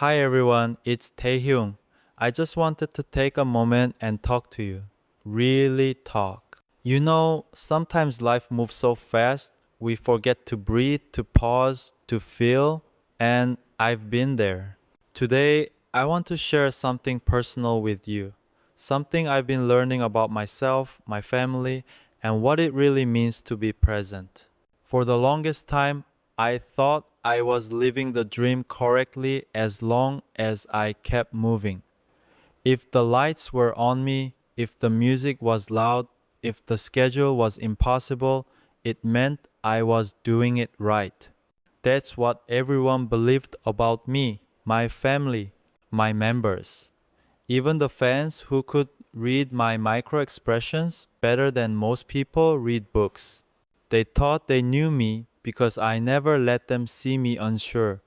Hi everyone, it's Taehyung. I just wanted to take a moment and talk to you. Really talk. Sometimes life moves so fast, we forget to breathe, to pause, to feel, and I've been there. Today, I want to share something personal with you. Something I've been learning about myself, my family, and what it really means to be present. For the longest time, I thought I was living the dream correctly as long as I kept moving. If the lights were on me, if the music was loud, if the schedule was impossible, it meant I was doing it right. That's what everyone believed about me, my family, my members. Even the fans who could read my micro expressions better than most people read books. They thought they knew me because I never let them see me unsure.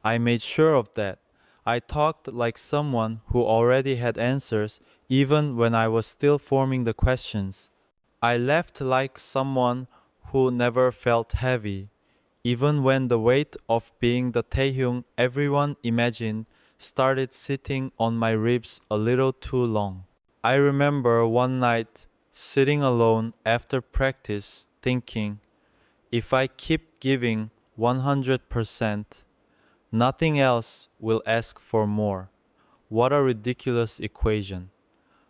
I made sure of that. I talked like someone who already had answers even when I was still forming the questions. I left like someone who never felt heavy, even when the weight of being the Taehyung everyone imagined started sitting on my ribs a little too long. I remember one night sitting alone after practice thinking, if I keep giving 100%, nothing else will ask for more. What a ridiculous equation.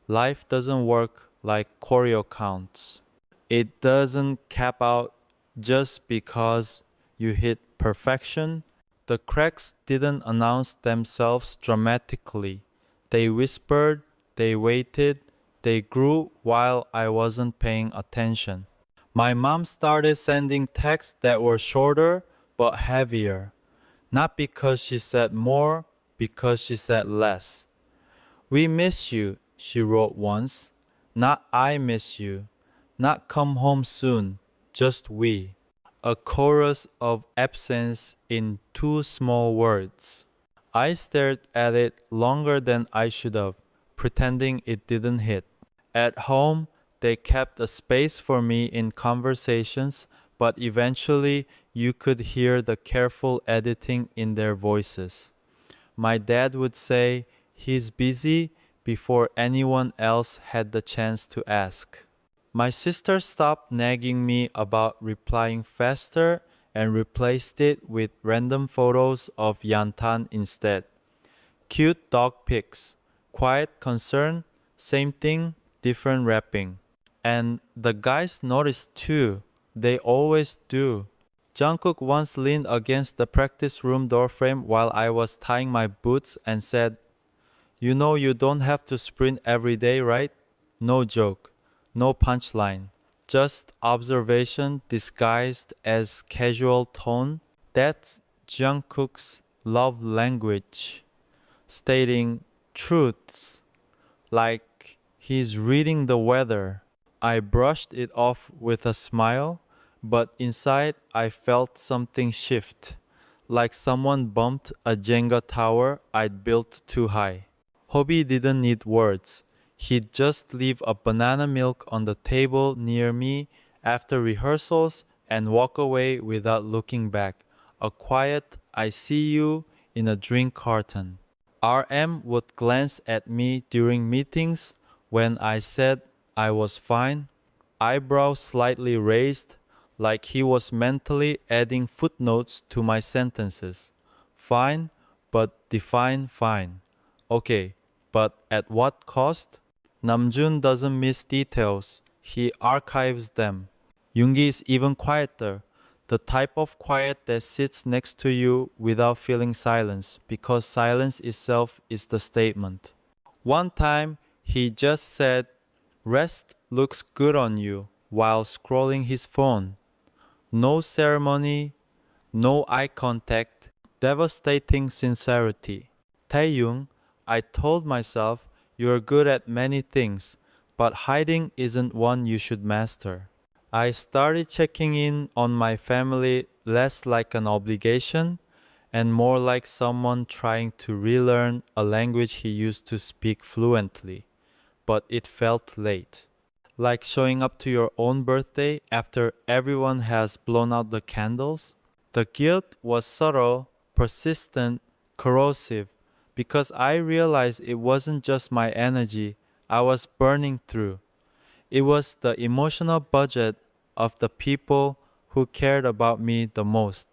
Life doesn't work like choreo counts. It doesn't cap out just because you hit perfection. The cracks didn't announce themselves dramatically. They whispered, they waited, they grew while I wasn't paying attention. My mom started sending texts that were shorter but heavier. Not because she said more, because she said less. We miss you, she wrote once. Not I miss you. Not come home soon, just we. A chorus of absence in two small words. I stared at it longer than I should have, pretending it didn't hit. At home, they kept a space for me in conversations, but eventually you could hear the careful editing in their voices. My dad would say, he's busy, before anyone else had the chance to ask. My sister stopped nagging me about replying faster and replaced it with random photos of Yantan instead. Cute dog pics, quiet concern, same thing, different wrapping. And the guys noticed too. They always do. Jungkook once leaned against the practice room doorframe while I was tying my boots and said, you know you don't have to sprint every day, right? No joke, no punchline. Just observation disguised as casual tone. That's Jungkook's love language, stating truths like he's reading the weather. I brushed it off with a smile, but inside I felt something shift, like someone bumped a Jenga tower I'd built too high. Hobie didn't need words. He'd just leave a banana milk on the table near me after rehearsals and walk away without looking back. A quiet, I see you in a drink carton. RM would glance at me during meetings when I said I was fine, eyebrows slightly raised, like he was mentally adding footnotes to my sentences. Fine, but define fine. Okay, but at what cost? Namjoon doesn't miss details. He archives them. Yoongi is even quieter. The type of quiet that sits next to you without feeling silence, because silence itself is the statement. One time, he just said, rest looks good on you, while scrolling his phone. No ceremony, no eye contact, devastating sincerity. Taehyung, I told myself, you're good at many things, but hiding isn't one you should master. I started checking in on my family less like an obligation and more like someone trying to relearn a language he used to speak fluently, but it felt late. Like showing up to your own birthday after everyone has blown out the candles. The guilt was subtle, persistent, corrosive, because I realized it wasn't just my energy I was burning through. It was the emotional budget of the people who cared about me the most.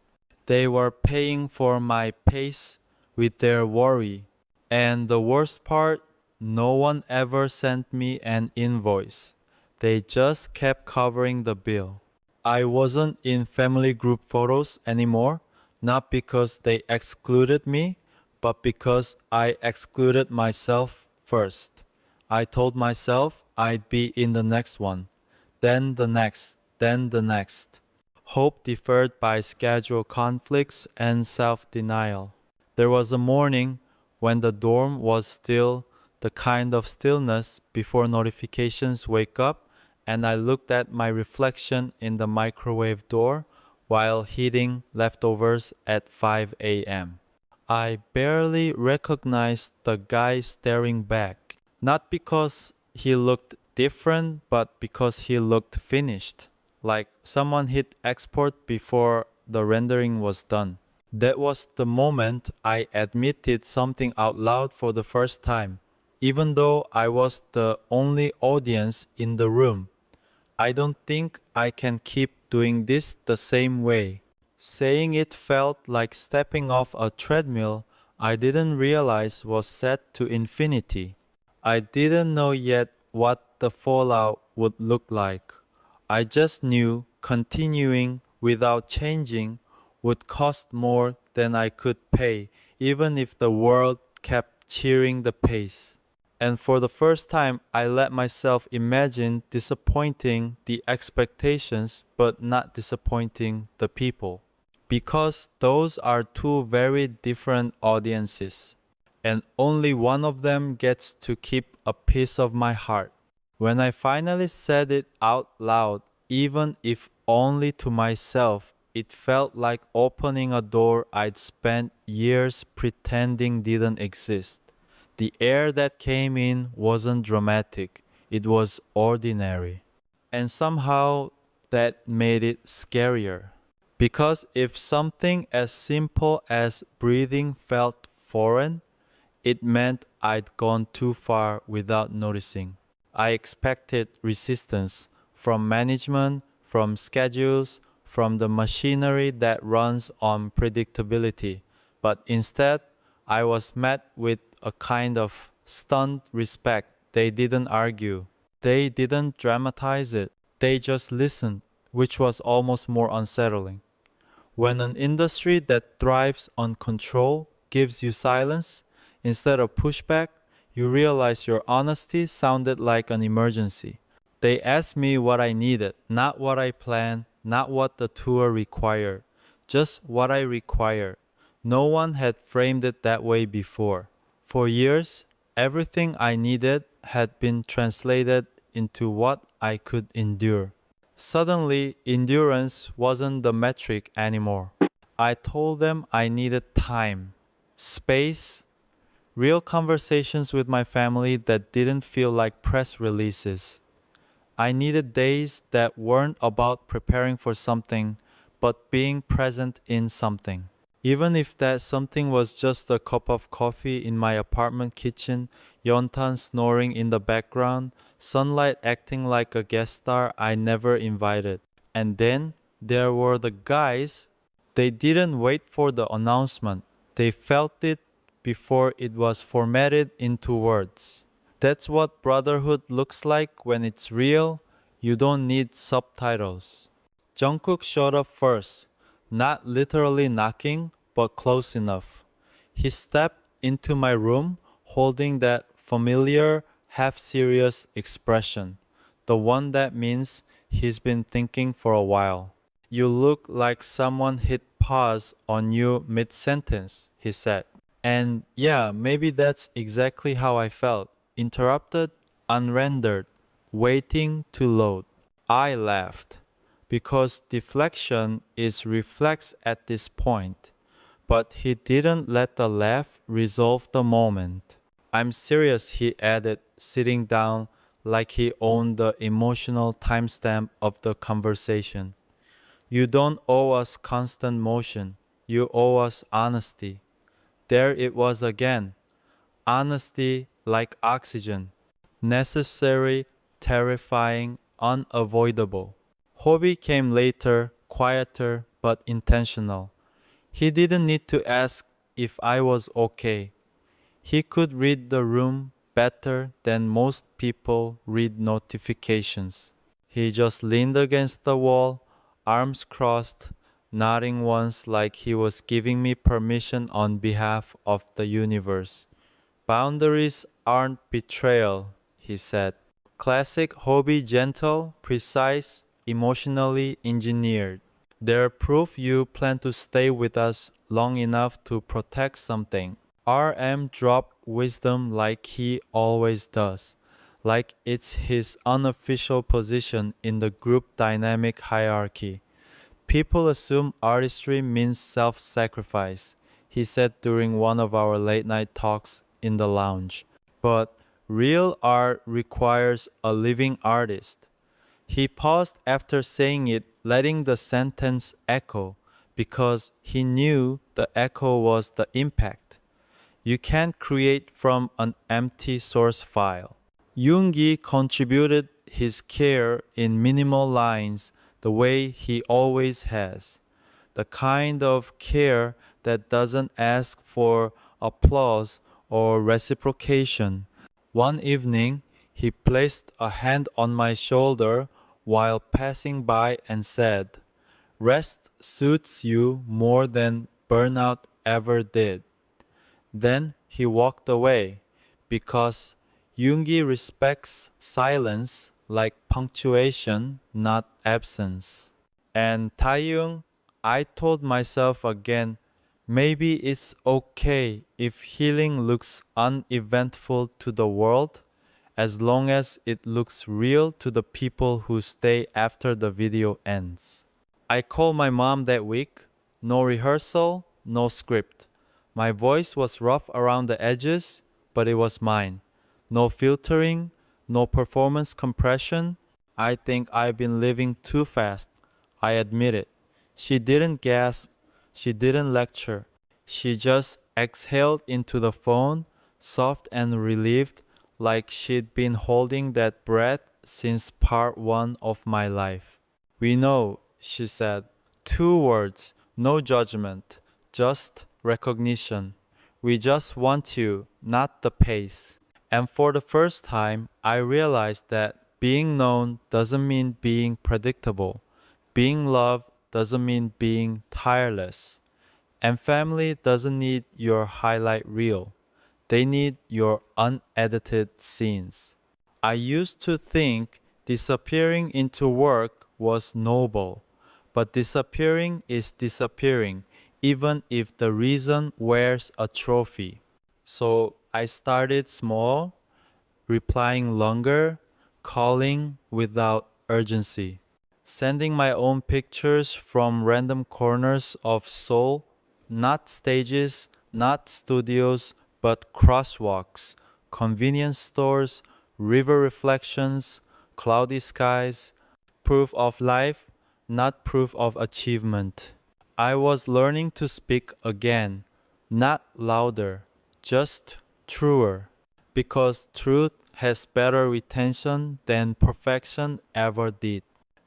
They were paying for my pace with their worry. And the worst part, no one ever sent me an invoice. They just kept covering the bill. I wasn't in family group photos anymore, not because they excluded me, but because I excluded myself first. I told myself I'd be in the next one, then the next, then the next. Hope deferred by schedule conflicts and self denial. There was a morning when the dorm was still, the kind of stillness before notifications wake up, and I looked at my reflection in the microwave door while heating leftovers at 5 a.m. I barely recognized the guy staring back, not because he looked different, but because he looked finished, like someone hit export before the rendering was done. That was the moment I admitted something out loud for the first time, even though I was the only audience in the room. I don't think I can keep doing this the same way. Saying it felt like stepping off a treadmill I didn't realize was set to infinity. I didn't know yet what the fallout would look like. I just knew continuing without changing would cost more than I could pay, even if the world kept cheering the pace. And for the first time, I let myself imagine disappointing the expectations but not disappointing the people. Because those are two very different audiences, and only one of them gets to keep a piece of my heart. When I finally said it out loud, even if only to myself, it felt like opening a door I'd spent years pretending didn't exist. The air that came in wasn't dramatic, it was ordinary. And somehow that made it scarier. Because if something as simple as breathing felt foreign, it meant I'd gone too far without noticing. I expected resistance from management, from schedules, from the machinery that runs on predictability. But instead, I was met with a kind of stunned respect. They didn't argue. They didn't dramatize it. They just listened, which was almost more unsettling. When an industry that thrives on control gives you silence instead of pushback, you realize your honesty sounded like an emergency. They asked me what I needed, not what I planned, not what the tour required, just what I required. No one had framed it that way before. For years, everything I needed had been translated into what I could endure. Suddenly, endurance wasn't the metric anymore. I told them I needed time, space, real conversations with my family that didn't feel like press releases. I needed days that weren't about preparing for something, but being present in something. Even if that something was just a cup of coffee in my apartment kitchen, Yontan snoring in the background, sunlight acting like a guest star I never invited. And then there were the guys. They didn't wait for the announcement. They felt it before it was formatted into words. That's what brotherhood looks like when it's real. You don't need subtitles. Jungkook showed up first, not literally knocking, but close enough. He stepped into my room holding that familiar, half-serious expression, the one that means he's been thinking for a while. You look like someone hit pause on you mid-sentence, he said. And yeah, maybe that's exactly how I felt. Interrupted, unrendered, waiting to load. I laughed because deflection is reflex at this point. But he didn't let the laugh resolve the moment. I'm serious, he added, sitting down like he owned the emotional timestamp of the conversation. You don't owe us constant motion. You owe us honesty. There it was again. Honesty like oxygen. Necessary, terrifying, unavoidable. Hobby came later, quieter but intentional. He didn't need to ask if I was okay. He could read the room better than most people read notifications. He just leaned against the wall, arms crossed, nodding once like he was giving me permission on behalf of the universe. Boundaries aren't betrayal, he said. Classic hobby, gentle, precise, emotionally engineered. They're proof you plan to stay with us long enough to protect something. RM dropped wisdom like he always does, like it's his unofficial position in the group dynamic hierarchy. People assume artistry means self sacrifice, he said during one of our late night talks in the lounge. But real art requires a living artist. He paused after saying it, letting the sentence echo, because he knew the echo was the impact. You can't create from an empty source file. Yoongi contributed his care in minimal lines the way he always has. The kind of care that doesn't ask for applause or reciprocation. One evening, he placed a hand on my shoulder while passing by and said, "Rest suits you more than burnout ever did." Then he walked away because Yoongi respects silence like punctuation, not absence. And Taehyung, I told myself again, maybe it's okay if healing looks uneventful to the world, as long as it looks real to the people who stay after the video ends. I called my mom that week. No rehearsal, no script. My voice was rough around the edges, but it was mine. No filtering, no performance compression. I think I've been living too fast. I admit it. She didn't gasp. She didn't lecture. She just exhaled into the phone, soft and relieved, like she'd been holding that breath since part one of my life. "We know," she said. Two words, no judgment, just recognition. "We just want you, not the pace." And for the first time, I realized that being known doesn't mean being predictable. Being loved doesn't mean being tireless. And family doesn't need your highlight reel. They need your unedited scenes. I used to think disappearing into work was noble, but disappearing is disappearing, even if the reason wears a trophy. So I started small, replying longer, calling without urgency, sending my own pictures from random corners of Seoul, not stages, not studios, but crosswalks, convenience stores, river reflections, cloudy skies, proof of life, not proof of achievement. I was learning to speak again, not louder, just truer, because truth has better retention than perfection ever did.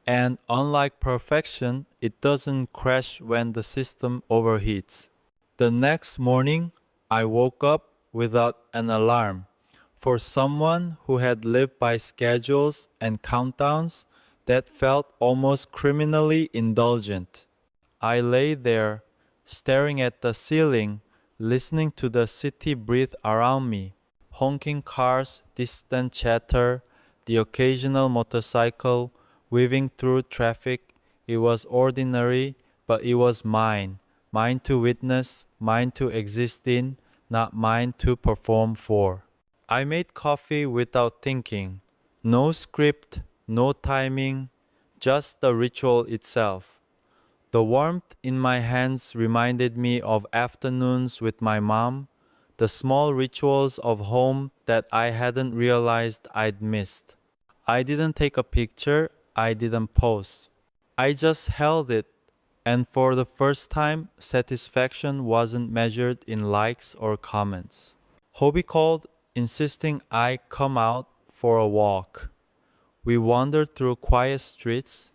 And unlike perfection, it doesn't crash when the system overheats. The next morning, I woke up without an alarm. For someone who had lived by schedules and countdowns, that felt almost criminally indulgent. I lay there, staring at the ceiling, listening to the city breathe around me. Honking cars, distant chatter, the occasional motorcycle weaving through traffic. It was ordinary, but it was mine. Mine to witness, mine to exist in, not mine to perform for. I made coffee without thinking. No script, no timing, just the ritual itself. The warmth in my hands reminded me of afternoons with my mom, the small rituals of home that I hadn't realized I'd missed. I didn't take a picture, I didn't pose. I just held it, and for the first time, satisfaction wasn't measured in likes or comments. Hobie called, insisting I come out for a walk. We wandered through quiet streets,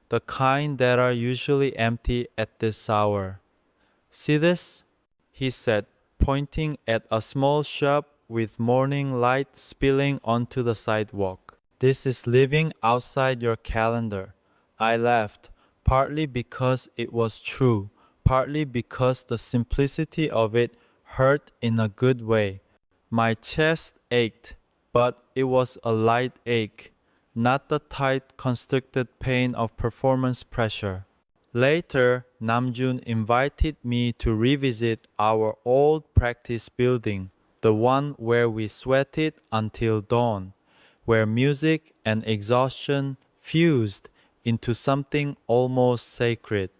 the kind that are usually empty at this hour. See this? He said, pointing at a small shop with morning light spilling onto the sidewalk. This is living outside your calendar. I laughed, partly because it was true, partly because the simplicity of it hurt in a good way. My chest ached, but it was a light ache, not the tight, constricted pain of performance pressure. Later, Namjoon invited me to revisit our old practice building, the one where we sweated until dawn, where music and exhaustion fused into something almost sacred.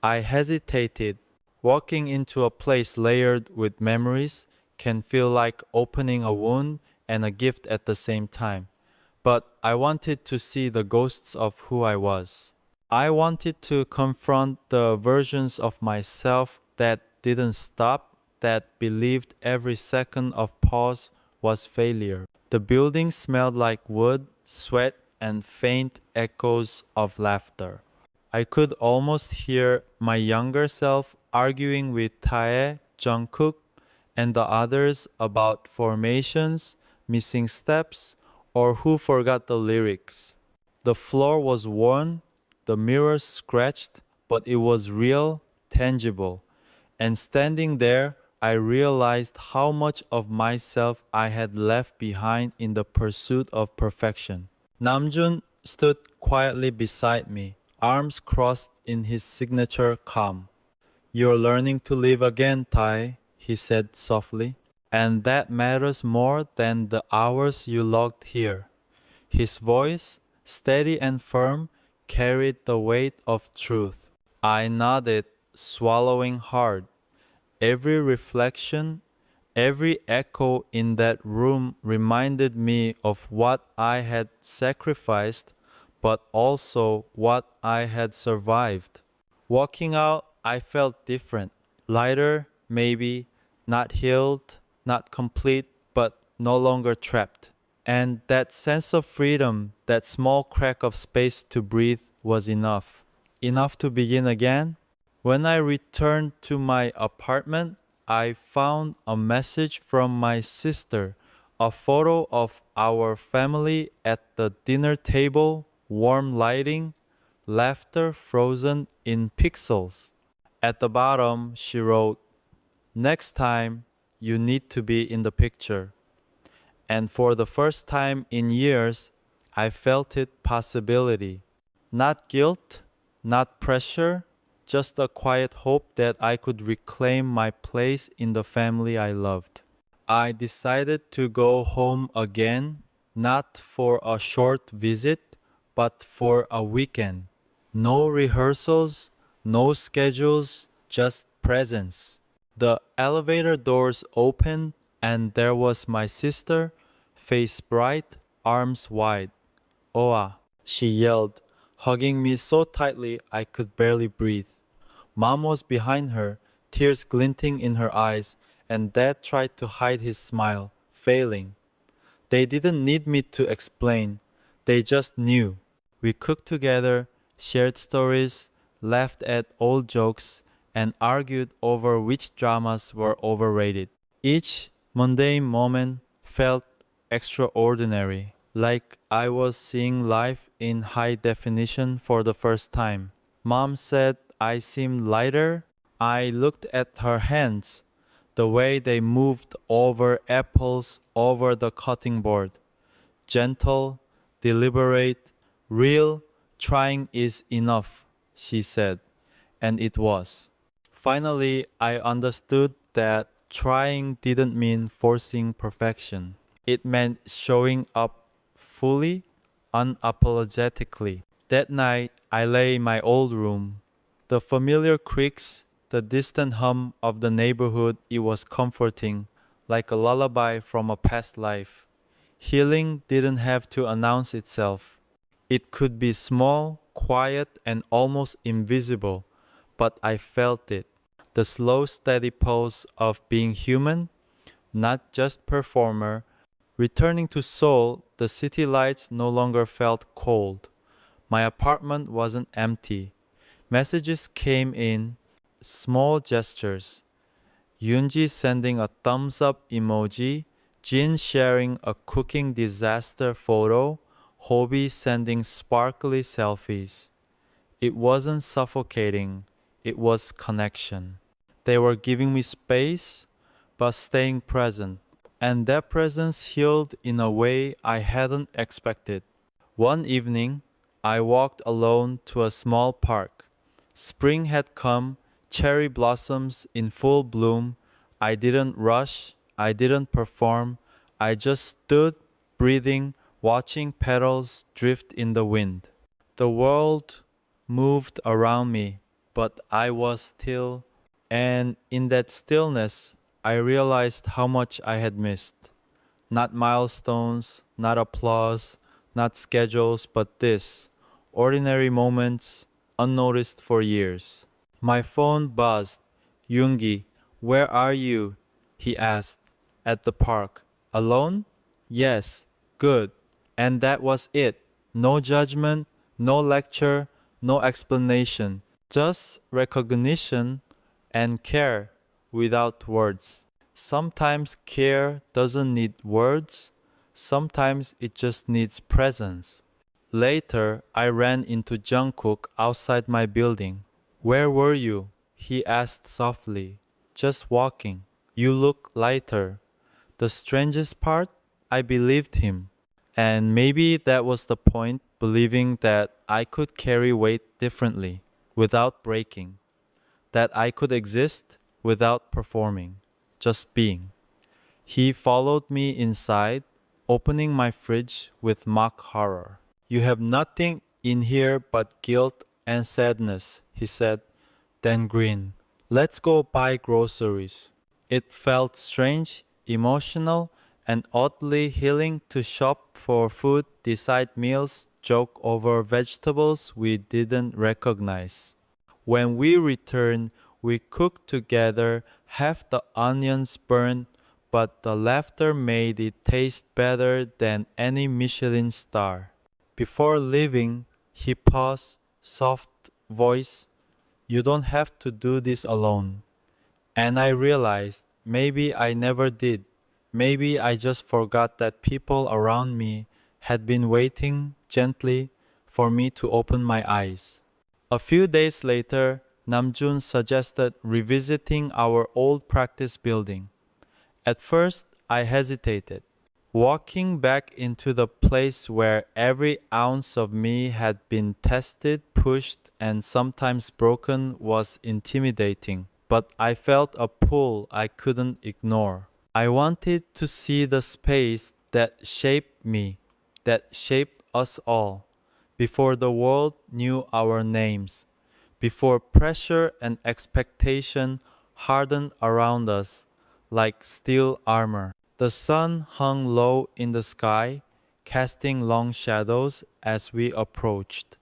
I hesitated. Walking into a place layered with memories can feel like opening a wound and a gift at the same time. But I wanted to see the ghosts of who I was. I wanted to confront the versions of myself that didn't stop, that believed every second of pause was failure. The building smelled like wood, sweat, and faint echoes of laughter. I could almost hear my younger self arguing with Tae, Jungkook, and the others about formations, missing steps, or who forgot the lyrics. The floor was worn, the mirrors scratched, but it was real, tangible. And standing there, I realized how much of myself I had left behind in the pursuit of perfection. Namjoon stood quietly beside me, arms crossed in his signature calm. "You're learning to live again, Tai," he said softly. "And that matters more than the hours you logged here." His voice, steady and firm, carried the weight of truth. I nodded, swallowing hard. Every reflection, every echo in that room reminded me of what I had sacrificed, but also what I had survived. Walking out, I felt different. Lighter, maybe, not healed, not complete, but no longer trapped. And that sense of freedom, that small crack of space to breathe, was enough. Enough to begin again. When I returned to my apartment, I found a message from my sister, a photo of our family at the dinner table, warm lighting, laughter frozen in pixels. At the bottom, she wrote, "Next time, you need to be in the picture." And for the first time in years, I felt it possibility. Not guilt, not pressure, just a quiet hope that I could reclaim my place in the family I loved. I decided to go home again, not for a short visit, but for a weekend. No rehearsals, no schedules, just presence. The elevator doors opened, and there was my sister, face bright, arms wide. "Oa," she yelled, hugging me so tightly I could barely breathe. Mom was behind her, tears glinting in her eyes, and Dad tried to hide his smile, failing. They didn't need me to explain. They just knew. We cooked together, shared stories, laughed at old jokes, and argued over which dramas were overrated. Each mundane moment felt extraordinary, like I was seeing life in high definition for the first time. Mom said I seemed lighter. I looked at her hands, the way they moved over apples over the cutting board. Gentle, deliberate, real, trying is enough, she said. And it was. Finally, I understood that trying didn't mean forcing perfection. It meant showing up fully, unapologetically. That night, I lay in my old room. The familiar creaks, the distant hum of the neighborhood, it was comforting, like a lullaby from a past life. Healing didn't have to announce itself. It could be small, quiet, and almost invisible, but I felt it. The slow, steady pulse of being human, not just performer. Returning to Seoul, the city lights no longer felt cold. My apartment wasn't empty. Messages came in, small gestures. Yoonji sending a thumbs up emoji, Jin sharing a cooking disaster photo, Hobie sending sparkly selfies. It wasn't suffocating, it was connection. They were giving me space, but staying present. And that presence healed in a way I hadn't expected. One evening, I walked alone to a small park. Spring had come, cherry blossoms in full bloom. I didn't rush, I didn't perform. I just stood, breathing, watching petals drift in the wind. The world moved around me, but I was still, and in that stillness, I realized how much I had missed. Not milestones, not applause, not schedules, but this ordinary moments unnoticed for years. My phone buzzed. Yoongi, where are you? He asked. At the park. Alone? Yes. Good. And that was it. No judgment, no lecture, no explanation. Just recognition and care without words. Sometimes care doesn't need words, sometimes it just needs presence. Later, I ran into Jungkook outside my building. Where were you? He asked softly. Just walking. You look lighter. The strangest part? I believed him. And maybe that was the point, believing that I could carry weight differently, without breaking. That I could exist without performing, just being. He followed me inside, opening my fridge with mock horror. You have nothing in here but guilt and sadness, he said, then grinned. Let's go buy groceries. It felt strange, emotional, and oddly healing to shop for food, decide meals, joke over vegetables we didn't recognize. When we returned, we cooked together, half the onions burned, but the laughter made it taste better than any Michelin star. Before leaving, he paused, soft voice, you don't have to do this alone. And I realized maybe I never did. Maybe I just forgot that people around me had been waiting gently for me to open my eyes. A few days later, Namjoon suggested revisiting our old practice building. At first, I hesitated. Walking back into the place where every ounce of me had been tested, pushed, and sometimes broken was intimidating, but I felt a pull I couldn't ignore. I wanted to see the space that shaped me, that shaped us all, before the world knew our names, before pressure and expectation hardened around us like steel armor. The sun hung low in the sky, casting long shadows as we approached.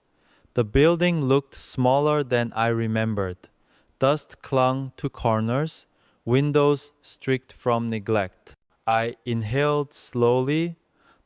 The building looked smaller than I remembered. Dust clung to corners, windows streaked from neglect. I inhaled slowly,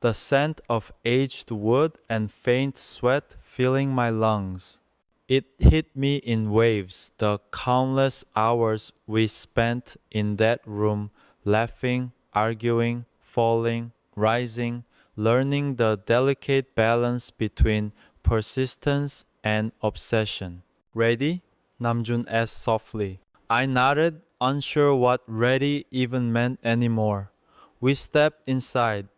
the scent of aged wood and faint sweat filling my lungs. It hit me in waves, the countless hours we spent in that room, laughing, arguing, falling, rising, learning the delicate balance between persistence and obsession. Ready? Namjoon asked softly. I nodded, unsure what ready even meant anymore. We stepped inside.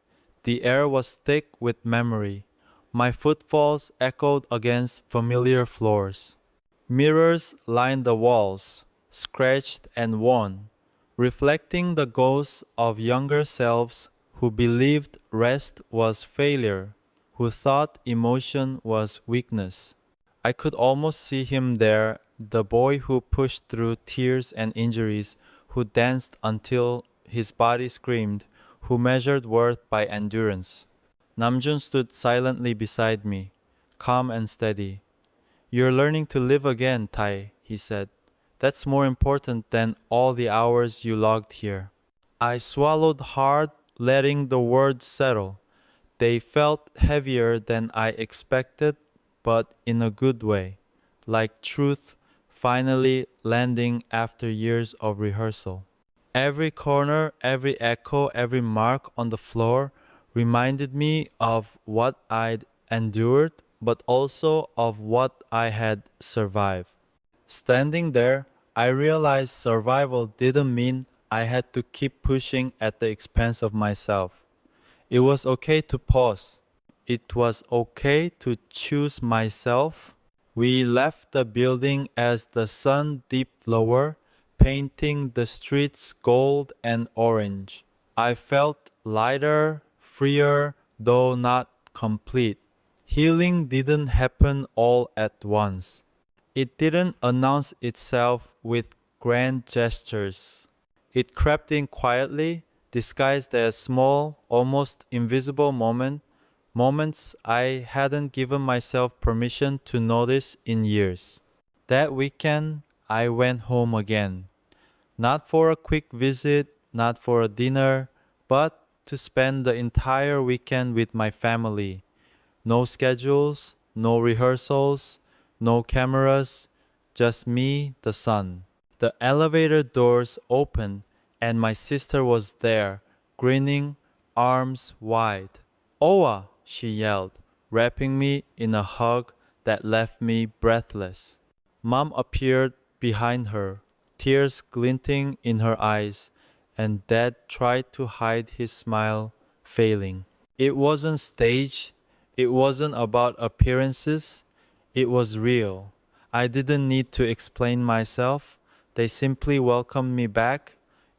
The air was thick with memory. My footfalls echoed against familiar floors. Mirrors lined the walls, scratched and worn, reflecting the ghosts of younger selves who believed rest was failure, who thought emotion was weakness. I could almost see him there, the boy who pushed through tears and injuries, who danced until his body screamed, who measured worth by endurance. Namjoon stood silently beside me, calm and steady. You're learning to live again, Tai, he said. That's more important than all the hours you logged here. I swallowed hard, letting the words settle. They felt heavier than I expected, but in a good way, like truth finally landing after years of rehearsal. Every corner, every echo, every mark on the floor reminded me of what I'd endured, but also of what I had survived. Standing there, I realized survival didn't mean I had to keep pushing at the expense of myself. It was okay to pause. It was okay to choose myself. We left the building as the sun dipped lower, painting the streets gold and orange. I felt lighter, freer, though not complete. Healing didn't happen all at once. It didn't announce itself with grand gestures. It crept in quietly, disguised as small, almost invisible moments I hadn't given myself permission to notice in years. That weekend, I went home again. Not for a quick visit, not for a dinner, but to spend the entire weekend with my family. No schedules, no rehearsals, no cameras, just me, the sun. The elevator doors opened and my sister was there, grinning, arms wide. Oa, she yelled, wrapping me in a hug that left me breathless. Mom appeared behind her, tears glinting in her eyes, and Dad tried to hide his smile, failing. It wasn't staged, it wasn't about appearances, it was real. I didn't need to explain myself, they simply welcomed me back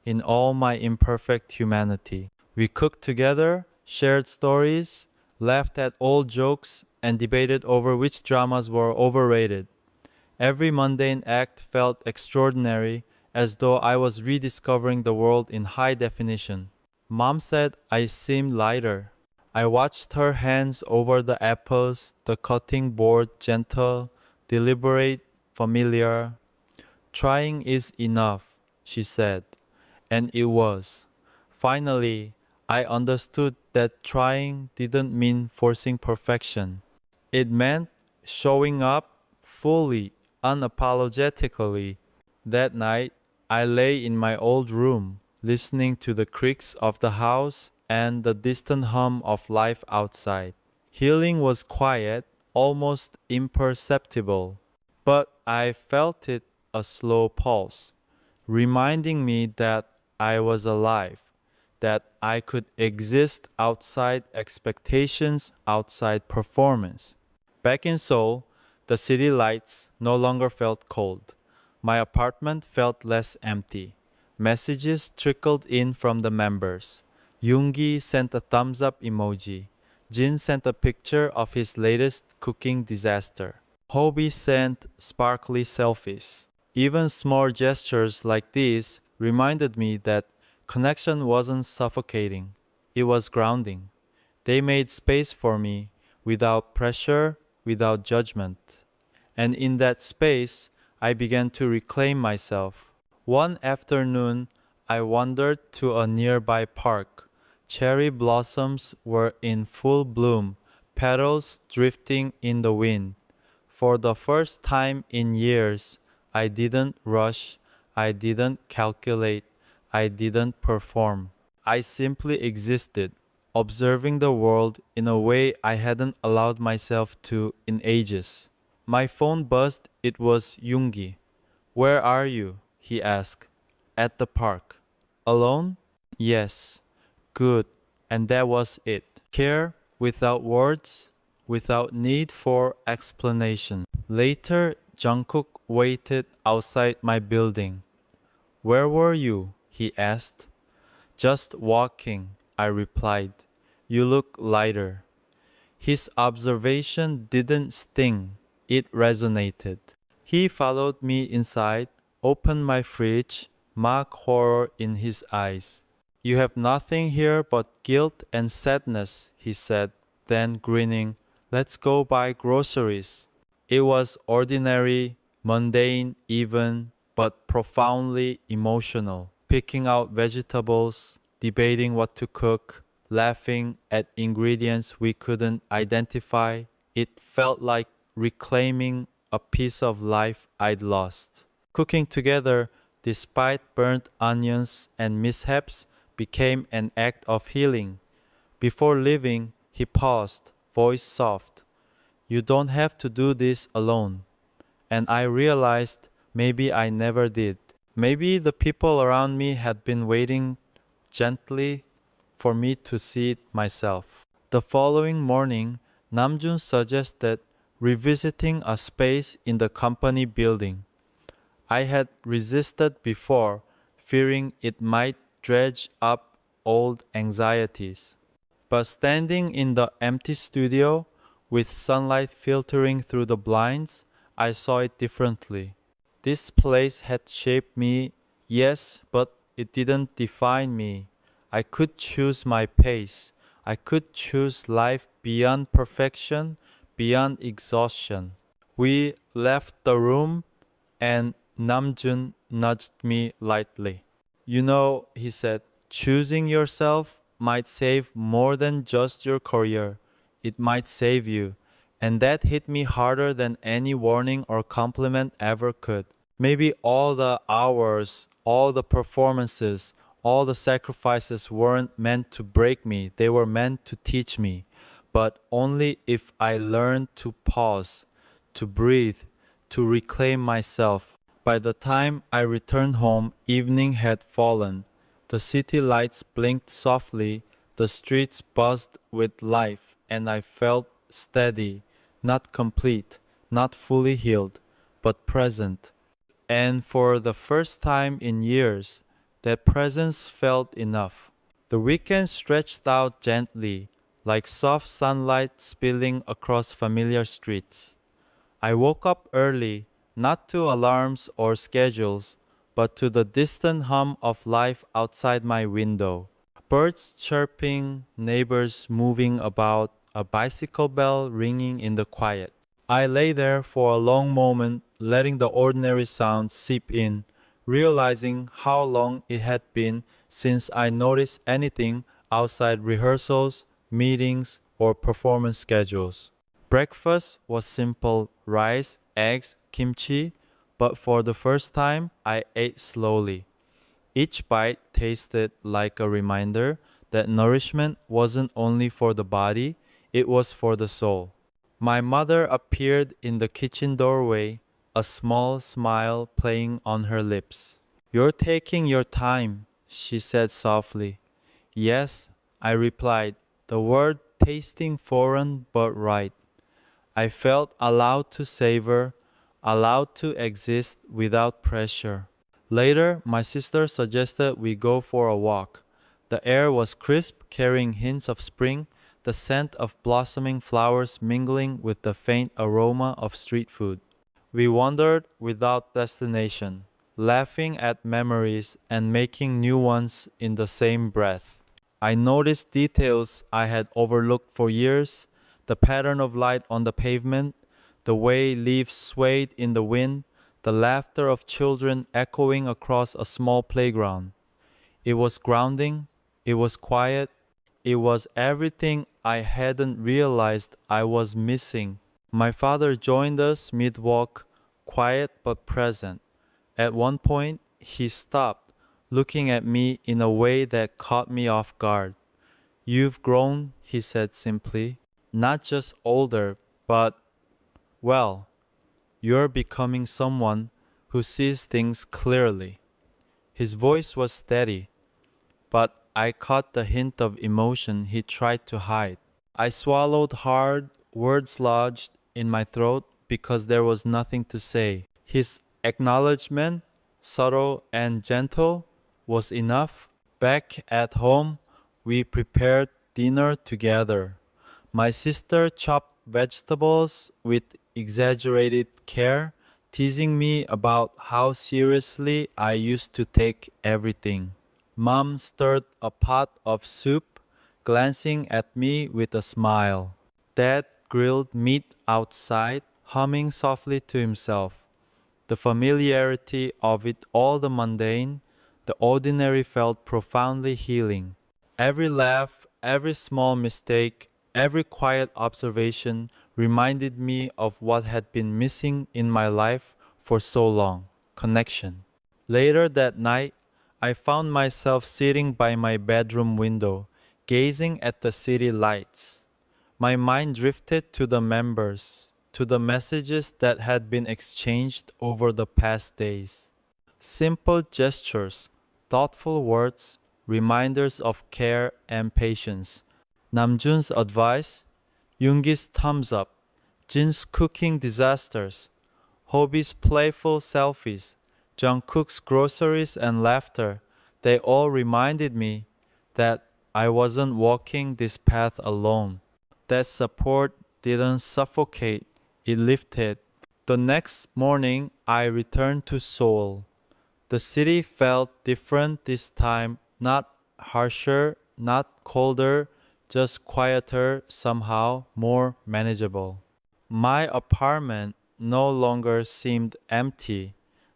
in all my imperfect humanity. We cooked together, shared stories, laughed at old jokes, and debated over which dramas were overrated. Every mundane act felt extraordinary, as though I was rediscovering the world in high definition. Mom said I seemed lighter. I watched her hands over the apples, the cutting board gentle, deliberate, familiar. Trying is enough, she said, and it was. Finally, I understood that trying didn't mean forcing perfection. It meant showing up fully, unapologetically. That night, I lay in my old room, listening to the creaks of the house and the distant hum of life outside. Healing was quiet, almost imperceptible, but I felt it a slow pulse, reminding me that I was alive, that I could exist outside expectations, outside performance. Back in Seoul, the city lights no longer felt cold. My apartment felt less empty. Messages trickled in from the members. Yoongi sent a thumbs up emoji. Jin sent a picture of his latest cooking disaster. Hobie sent sparkly selfies. Even small gestures like these reminded me that connection wasn't suffocating, it was grounding. They made space for me without pressure, without judgment. And in that space, I began to reclaim myself. One afternoon, I wandered to a nearby park. Cherry blossoms were in full bloom, petals drifting in the wind. For the first time in years, I didn't rush, I didn't calculate, I didn't perform. I simply existed, observing the world in a way I hadn't allowed myself to in ages. My phone buzzed, it was Yoongi. Where are you? He asked. At the park. Alone? Yes. Good. And that was it. Care without words, without need for explanation. Later, Jungkook waited outside my building. Where were you? He asked. Just walking, I replied. You look lighter. His observation didn't sting, it resonated. He followed me inside, opened my fridge, mock horror in his eyes. You have nothing here but guilt and sadness, he said, then grinning, let's go buy groceries. It was ordinary, mundane even, but profoundly emotional. picking out vegetables, debating what to cook, laughing at ingredients we couldn't identify. It felt like reclaiming a piece of life I'd lost. Cooking together, despite burnt onions and mishaps, became an act of healing. Before leaving, he paused, voice soft. You don't have to do this alone. And I realized maybe I never did. Maybe the people around me had been waiting gently for me to see it myself. The following morning, Namjoon suggested revisiting a space in the company building. I had resisted before, fearing it might dredge up old anxieties. But standing in the empty studio, with sunlight filtering through the blinds, I saw it differently. This place had shaped me, yes, but it didn't define me. I could choose my pace. I could choose life beyond perfection, beyond exhaustion. We left the room and Namjoon nudged me lightly. You know, he said, choosing yourself might save more than just your career. It might save you. And that hit me harder than any warning or compliment ever could. Maybe all the hours, all the performances, all the sacrifices weren't meant to break me. They were meant to teach me. But only if I learned to pause, to breathe, to reclaim myself. By the time I returned home, evening had fallen. The city lights blinked softly, the streets buzzed with life, and I felt steady, not complete, not fully healed, but present. And for the first time in years, that presence felt enough. The weekend stretched out gently, like soft sunlight spilling across familiar streets. I woke up early, not to alarms or schedules, but to the distant hum of life outside my window. Birds chirping, neighbors moving about, a bicycle bell ringing in the quiet. I lay there for a long moment, letting the ordinary sounds seep in, realizing how long it had been since I noticed anything outside rehearsals, meetings, or performance schedules. Breakfast was simple rice, eggs, kimchi, but for the first time, I ate slowly. Each bite tasted like a reminder that nourishment wasn't only for the body, it was for the soul. My mother appeared in the kitchen doorway, a small smile playing on her lips. You're taking your time, she said softly. Yes, I replied, the word tasting foreign but right. I felt allowed to savor, allowed to exist without pressure. Later, my sister suggested we go for a walk. The air was crisp, carrying hints of spring, the scent of blossoming flowers mingling with the faint aroma of street food. We wandered without destination, laughing at memories and making new ones in the same breath. I noticed details I had overlooked for years, the pattern of light on the pavement, the way leaves swayed in the wind, the laughter of children echoing across a small playground. It was grounding, it was quiet, it was everything I hadn't realized I was missing. My father joined us mid-walk, quiet but present. At one point, he stopped, looking at me in a way that caught me off guard. You've grown, he said simply. Not just older, but, well, you're becoming someone who sees things clearly. His voice was steady, but I caught the hint of emotion he tried to hide. I swallowed hard, words lodged in my throat because there was nothing to say. His acknowledgement, subtle and gentle, was enough. Back at home, we prepared dinner together. My sister chopped vegetables with exaggerated care, teasing me about how seriously I used to take everything. Mom stirred a pot of soup, glancing at me with a smile. Dad grilled meat outside, humming softly to himself. The familiarity of it all, the mundane, the ordinary felt profoundly healing. Every laugh, every small mistake, every quiet observation reminded me of what had been missing in my life for so long: connection. Later that night, I found myself sitting by my bedroom window, gazing at the city lights. My mind drifted to the members, to the messages that had been exchanged over the past days. Simple gestures, thoughtful words, reminders of care and patience. Namjoon's advice, Yoongi's thumbs up, Jin's cooking disasters, Hobi's playful selfies, Jungkook's groceries and laughter, they all reminded me that I wasn't walking this path alone. That support didn't suffocate, it lifted. The next morning, I returned to Seoul. The city felt different this time, not harsher, not colder, just quieter, somehow more manageable. My apartment no longer seemed empty.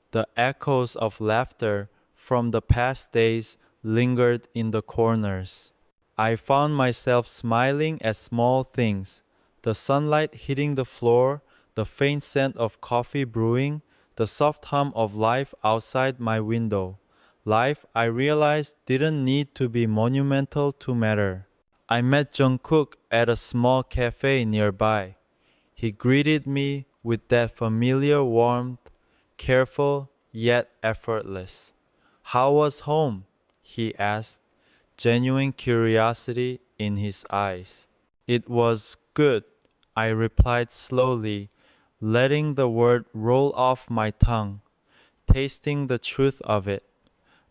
The echoes of laughter from the past days lingered in the corners. I found myself smiling at small things: the sunlight hitting the floor, the faint scent of coffee brewing, the soft hum of life outside my window. Life, I realized, didn't need to be monumental to matter. I met Jungkook at a small cafe nearby. He greeted me with that familiar warmth, careful yet effortless. "How was home?" he asked, genuine curiosity in his eyes. "It was good," I replied slowly, letting the word roll off my tongue, tasting the truth of it.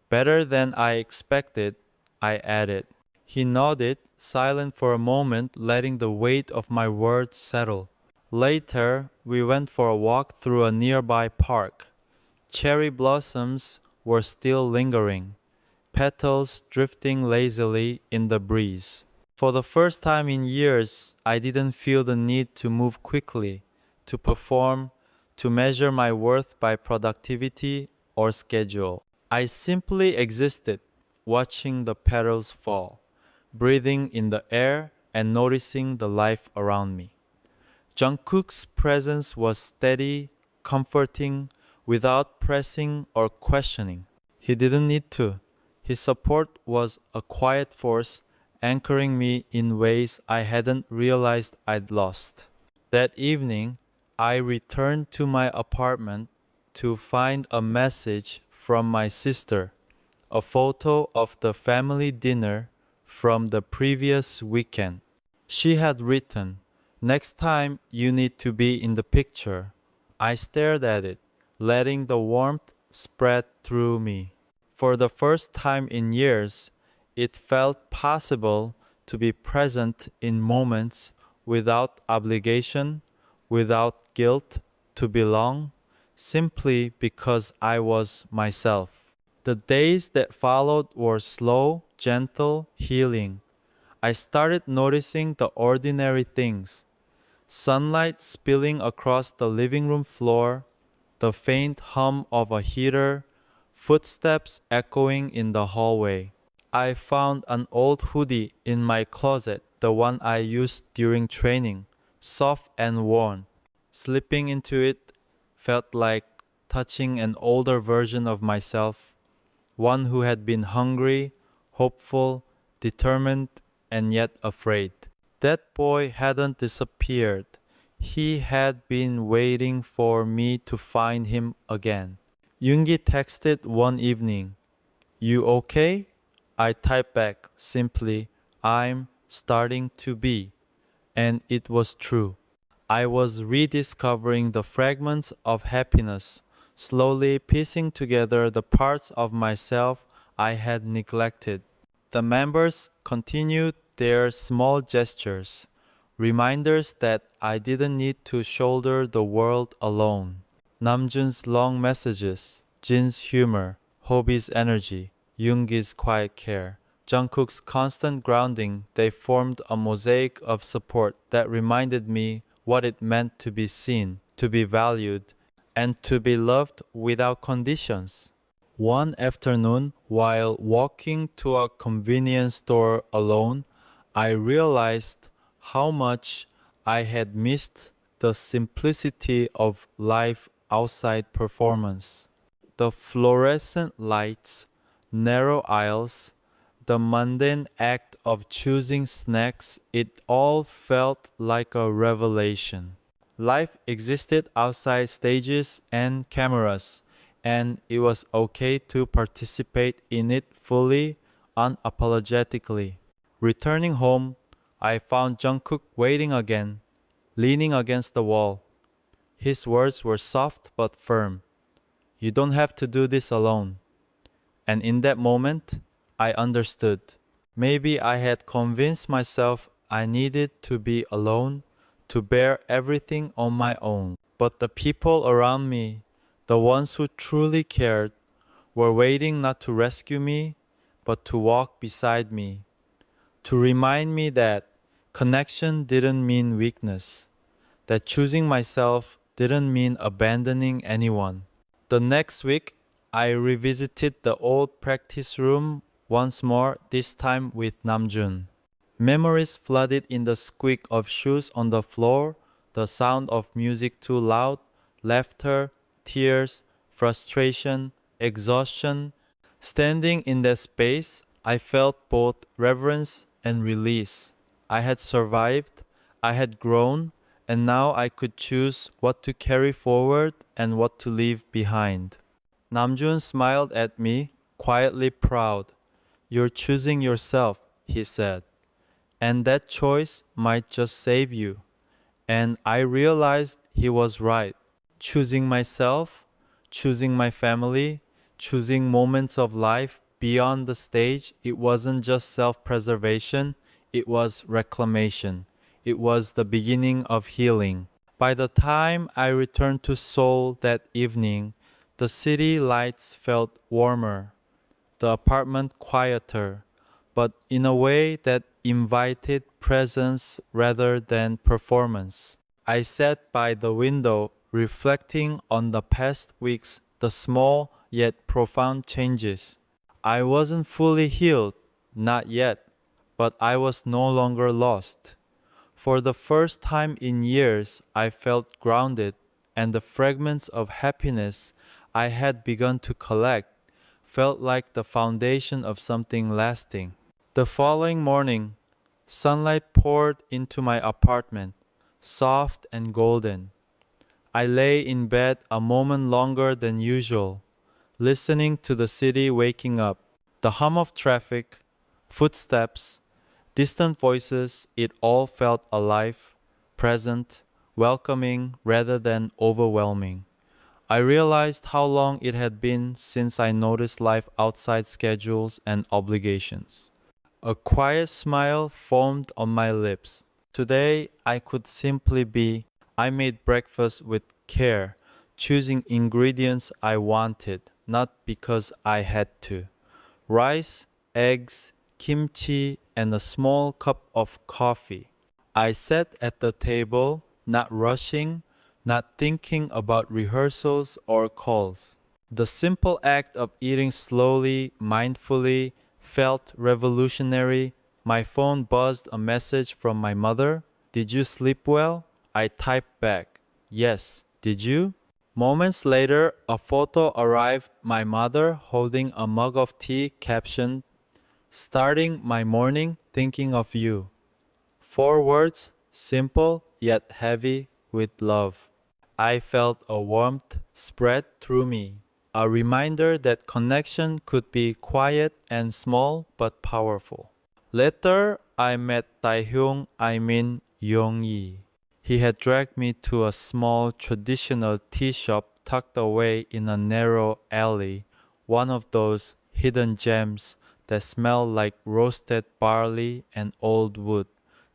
"Better than I expected," I added. He nodded, silent for a moment, letting the weight of my words settle. Later, we went for a walk through a nearby park. Cherry blossoms were still lingering, petals drifting lazily in the breeze. For the first time in years, I didn't feel the need to move quickly, to perform, to measure my worth by productivity or schedule. I simply existed, watching the petals fall, breathing in the air and noticing the life around me. Jungkook's presence was steady, comforting, without pressing or questioning. He didn't need to. His support was a quiet force, anchoring me in ways I hadn't realized I'd lost. That evening, I returned to my apartment to find a message from my sister, a photo of the family dinner from the previous weekend. She had written, "Next time you need to be in the picture." I stared at it, letting the warmth spread through me. For the first time in years, it felt possible to be present in moments without obligation, without guilt, to belong, simply because I was myself. The days that followed were slow, gentle, healing. I started noticing the ordinary things: sunlight spilling across the living room floor, the faint hum of a heater, footsteps echoing in the hallway. I found an old hoodie in my closet, the one I used during training, soft and worn. Slipping into it felt like touching an older version of myself, one who had been hungry, hopeful, determined, and yet afraid. That boy hadn't disappeared. He had been waiting for me to find him again. Yoongi texted one evening, "You okay?" I typed back simply, "I'm starting to be." And it was true. I was rediscovering the fragments of happiness, slowly piecing together the parts of myself I had neglected. The members continued their small gestures, reminders that I didn't need to shoulder the world alone. Namjoon's long messages, Jin's humor, Hobi's energy, Yoongi's quiet care, Jungkook's constant grounding, they formed a mosaic of support that reminded me what it meant to be seen, to be valued, and to be loved without conditions. One afternoon, while walking to a convenience store alone, I realized how much I had missed the simplicity of life outside performance. The fluorescent lights, narrow aisles, the mundane act of choosing snacks, it all felt like a revelation. Life existed outside stages and cameras, and it was okay to participate in it fully, unapologetically. Returning home, I found Jungkook waiting again, leaning against the wall. His words were soft but firm. You don't have to do this alone. And in that moment, I understood. Maybe I had convinced myself I needed to be alone to bear everything on my own. But the people around me, the ones who truly cared, were waiting not to rescue me, but to walk beside me, to remind me that connection didn't mean weakness, that choosing myself didn't mean abandoning anyone. The next week, I revisited the old practice room once more, this time with Namjoon. Memories flooded in the squeak of shoes on the floor, the sound of music too loud, laughter, tears, frustration, exhaustion. Standing in that space, I felt both reverence and release. I had survived, I had grown, and now I could choose what to carry forward and what to leave behind. Namjoon smiled at me, quietly proud. You're choosing yourself, he said, and that choice might just save you. And I realized he was right. Choosing myself, choosing my family, choosing moments of life beyond the stage, it wasn't just self preservation, it was reclamation. It was the beginning of healing. By the time I returned to Seoul that evening, the city lights felt warmer, the apartment quieter, but in a way that invited presence rather than performance. I sat by the window, reflecting on the past weeks, the small yet profound changes. I wasn't fully healed, not yet, but I was no longer lost. For the first time in years, I felt grounded, and the fragments of happiness I had begun to collect felt like the foundation of something lasting. The following morning, sunlight poured into my apartment, soft and golden. I lay in bed a moment longer than usual, listening to the city waking up. The hum of traffic, footsteps, distant voices, it all felt alive, present, welcoming rather than overwhelming. I realized how long it had been since I noticed life outside schedules and obligations. A quiet smile formed on my lips. Today, I could simply be. I made breakfast with care, choosing ingredients I wanted, not because I had to. Rice, eggs, kimchi, and a small cup of coffee. I sat at the table, not rushing, not thinking about rehearsals or calls. The simple act of eating slowly, mindfully, felt revolutionary. My phone buzzed a message from my mother. Did you sleep well? I typed back, yes. Did you? Moments later, a photo arrived, my mother holding a mug of tea captioned, starting my morning thinking of you. 4 words, simple yet heavy with love. I felt a warmth spread through me, a reminder that connection could be quiet and small but powerful. Later, I met Taehyung, I mean Yongyi. He had dragged me to a small traditional tea shop tucked away in a narrow alley, one of those hidden gems that smell like roasted barley and old wood,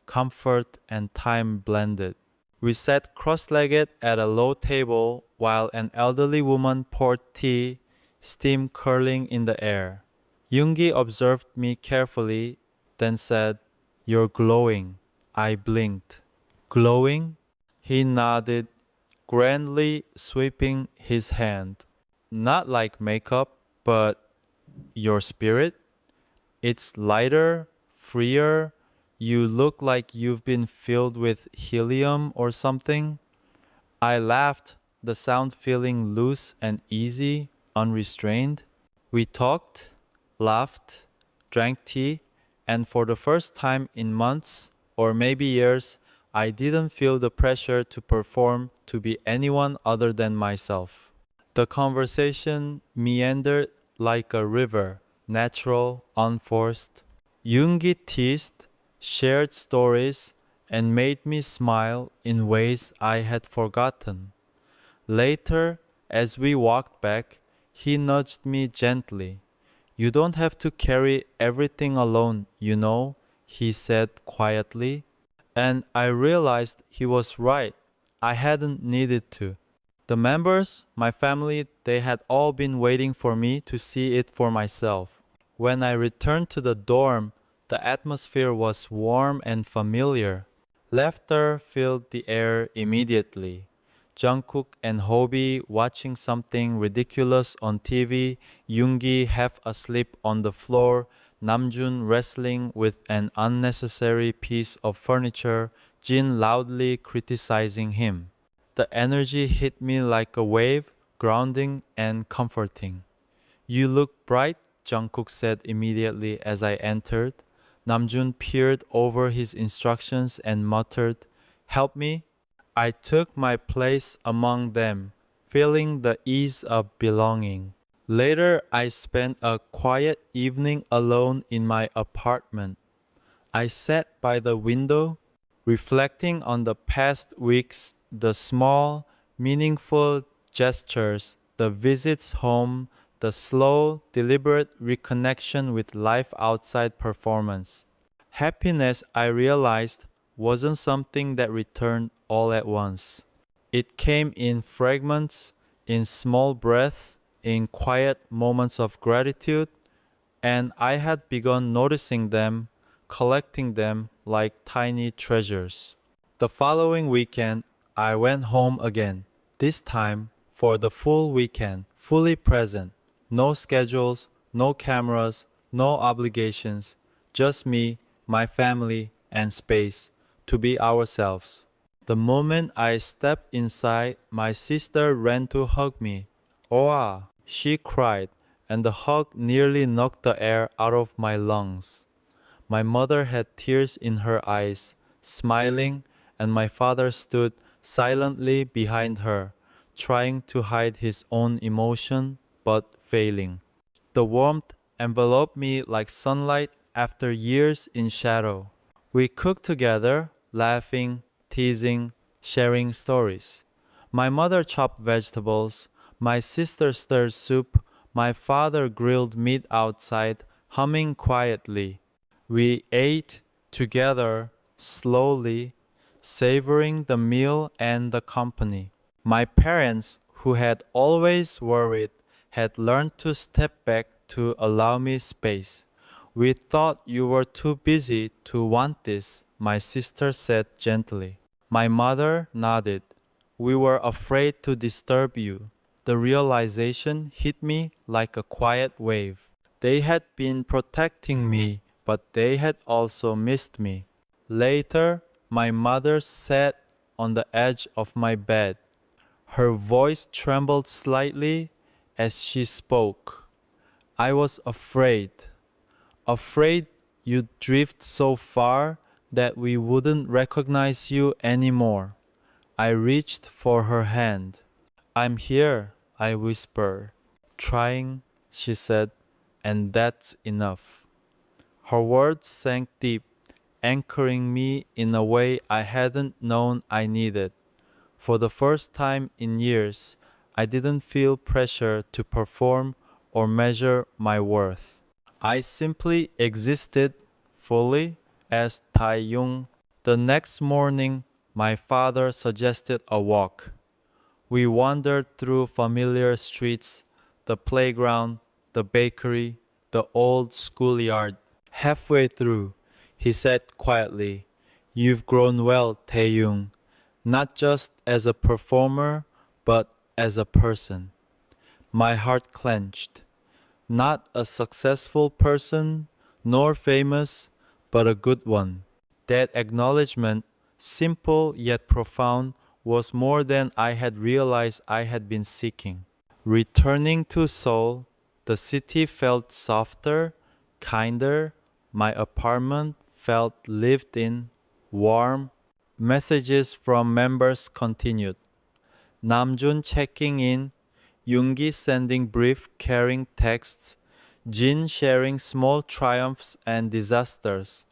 comfort and time blended. We sat cross-legged at a low table while an elderly woman poured tea, steam curling in the air. Yoongi observed me carefully, then said, "You're glowing." I blinked. Glowing? He nodded, grandly sweeping his hand. Not like makeup, But your spirit? It's lighter, freer. You look like you've been filled with helium or something. I laughed, the sound feeling loose and easy, unrestrained. We talked, laughed, drank tea, and for the first time in months, or maybe years, I didn't feel the pressure to perform to be anyone other than myself. The conversation meandered like a river, natural, unforced. Yoongi teased, shared stories, and made me smile in ways I had forgotten. Later, as we walked back, he nudged me gently. You don't have to carry everything alone, you know, he said quietly. And I realized he was right. I hadn't needed to. The members, my family, they had all been waiting for me to see it for myself. When I returned to the dorm, the atmosphere was warm and familiar. Laughter filled the air immediately. Jungkook and Hobi watching something ridiculous on TV, Yoongi half asleep on the floor, Namjoon wrestling with an unnecessary piece of furniture, Jin loudly criticizing him. The energy hit me like a wave, grounding and comforting. You look bright, Jungkook said immediately as I entered. Namjoon peered over his instructions and muttered, Help me? I took my place among them, feeling the ease of belonging. Later, I spent a quiet evening alone in my apartment. I sat by the window, reflecting on the past weeks, the small, meaningful gestures, the visits home, the slow, deliberate reconnection with life outside performance. Happiness, I realized, wasn't something that returned all at once. It came in fragments, in small breaths, in quiet moments of gratitude, and I had begun noticing them, collecting them like tiny treasures. The following weekend, I went home again, this time for the full weekend, fully present. No schedules, no cameras, no obligations, just me, my family, and space to be ourselves. The moment I stepped inside, my sister ran to hug me. Oa, she cried, and the hug nearly knocked the air out of my lungs. My mother had tears in her eyes, smiling, and my father stood silently behind her, trying to hide his own emotion, but failing. The warmth enveloped me like sunlight after years in shadow. We cooked together, laughing, teasing, sharing stories. My mother chopped vegetables, my sister stirred soup, my father grilled meat outside, humming quietly. We ate together, slowly, savoring the meal and the company. My parents, who had always worried, had learned to step back to allow me space. We thought you were too busy to want this, my sister said gently. My mother nodded. We were afraid to disturb you. The realization hit me like a quiet wave. They had been protecting me, but they had also missed me. Later, my mother sat on the edge of my bed. Her voice trembled slightly as she spoke. I was afraid you'd drift so far that we wouldn't recognize you anymore. I reached for her hand. I'm here, I whispered. Trying, she said, and that's enough. Her words sank deep, anchoring me in a way I hadn't known I needed. For the first time in years, I didn't feel pressure to perform or measure my worth. I simply existed fully as Taehyung. The next morning, my father suggested a walk. We wandered through familiar streets, the playground, the bakery, the old schoolyard. Halfway through, he said quietly, You've grown well, Taehyung, not just as a performer, but as a person. My heart clenched. Not a successful person, nor famous, but a good one. That acknowledgement, simple yet profound, was more than I had realized I had been seeking. Returning to Seoul, the city felt softer, kinder. My apartment felt lived in, warm. Messages from members continued. Namjoon checking in, Yoongi sending brief, caring texts, Jin sharing small triumphs and disasters,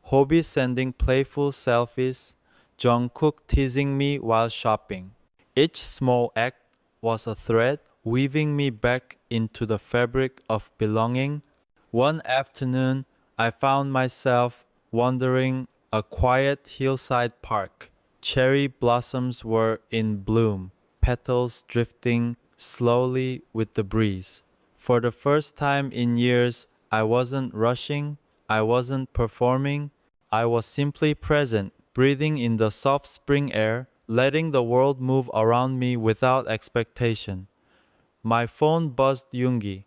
Hobi sending playful selfies, Jungkook teasing me while shopping. Each small act was a thread weaving me back into the fabric of belonging. One afternoon, I found myself wandering a quiet hillside park. Cherry blossoms were in bloom, petals drifting slowly with the breeze. For the first time in years, I wasn't rushing, I wasn't performing, I was simply present, breathing in the soft spring air, letting the world move around me without expectation. My phone buzzed Yoongi.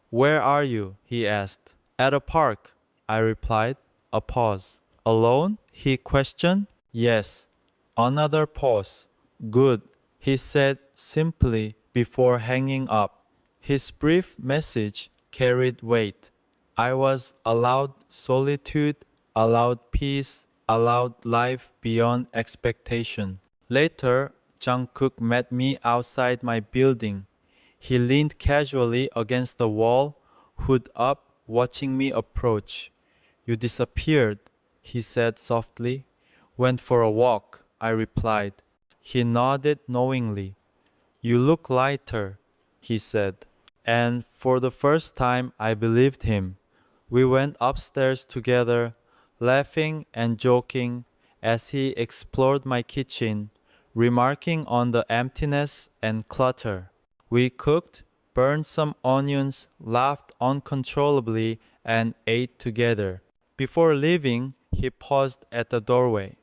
"Where are you?" he asked. "At a park," I replied. A pause. "Alone?" he questioned. "Yes." Another pause. "Good," he said simply before hanging up. His brief message carried weight. I was allowed solitude, allowed peace, allowed life beyond expectation. Later, Jungkook met me outside my building. He leaned casually against the wall, hood up, watching me approach. "You disappeared," he said softly. "Went for a walk," I replied. He nodded knowingly. "You look lighter," he said. And for the first time, I believed him. We went upstairs together, laughing and joking as he explored my kitchen, remarking on the emptiness and clutter. We cooked, burned some onions, laughed uncontrollably, and ate together. Before leaving, he paused at the doorway.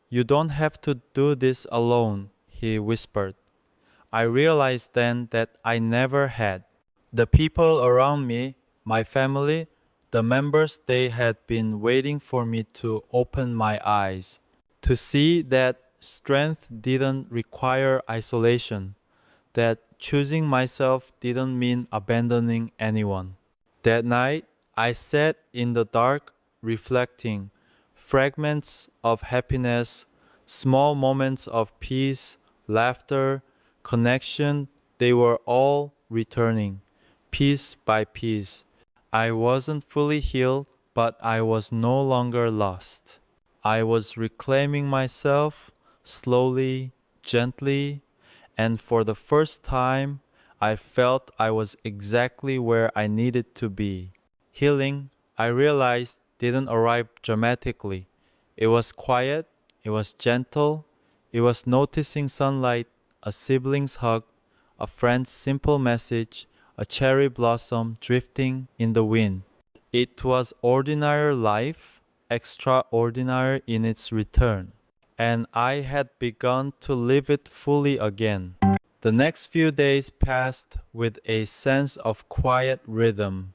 "You don't have to do this alone," he whispered. I realized then that I never had. The people around me, my family, the members, they had been waiting for me to open my eyes, to see that strength didn't require isolation, that choosing myself didn't mean abandoning anyone. That night, I sat in the dark, reflecting, fragments of happiness, small moments of peace, laughter, connection, they were all returning, piece by piece. I wasn't fully healed, but I was no longer lost. I was reclaiming myself slowly, gently, and for the first time, I felt I was exactly where I needed to be. Healing, I realized, didn't arrive dramatically. It was quiet, it was gentle, it was noticing sunlight, a sibling's hug, a friend's simple message, a cherry blossom drifting in the wind. It was ordinary life, extraordinary in its return, and I had begun to live it fully again. The next few days passed with a sense of quiet rhythm.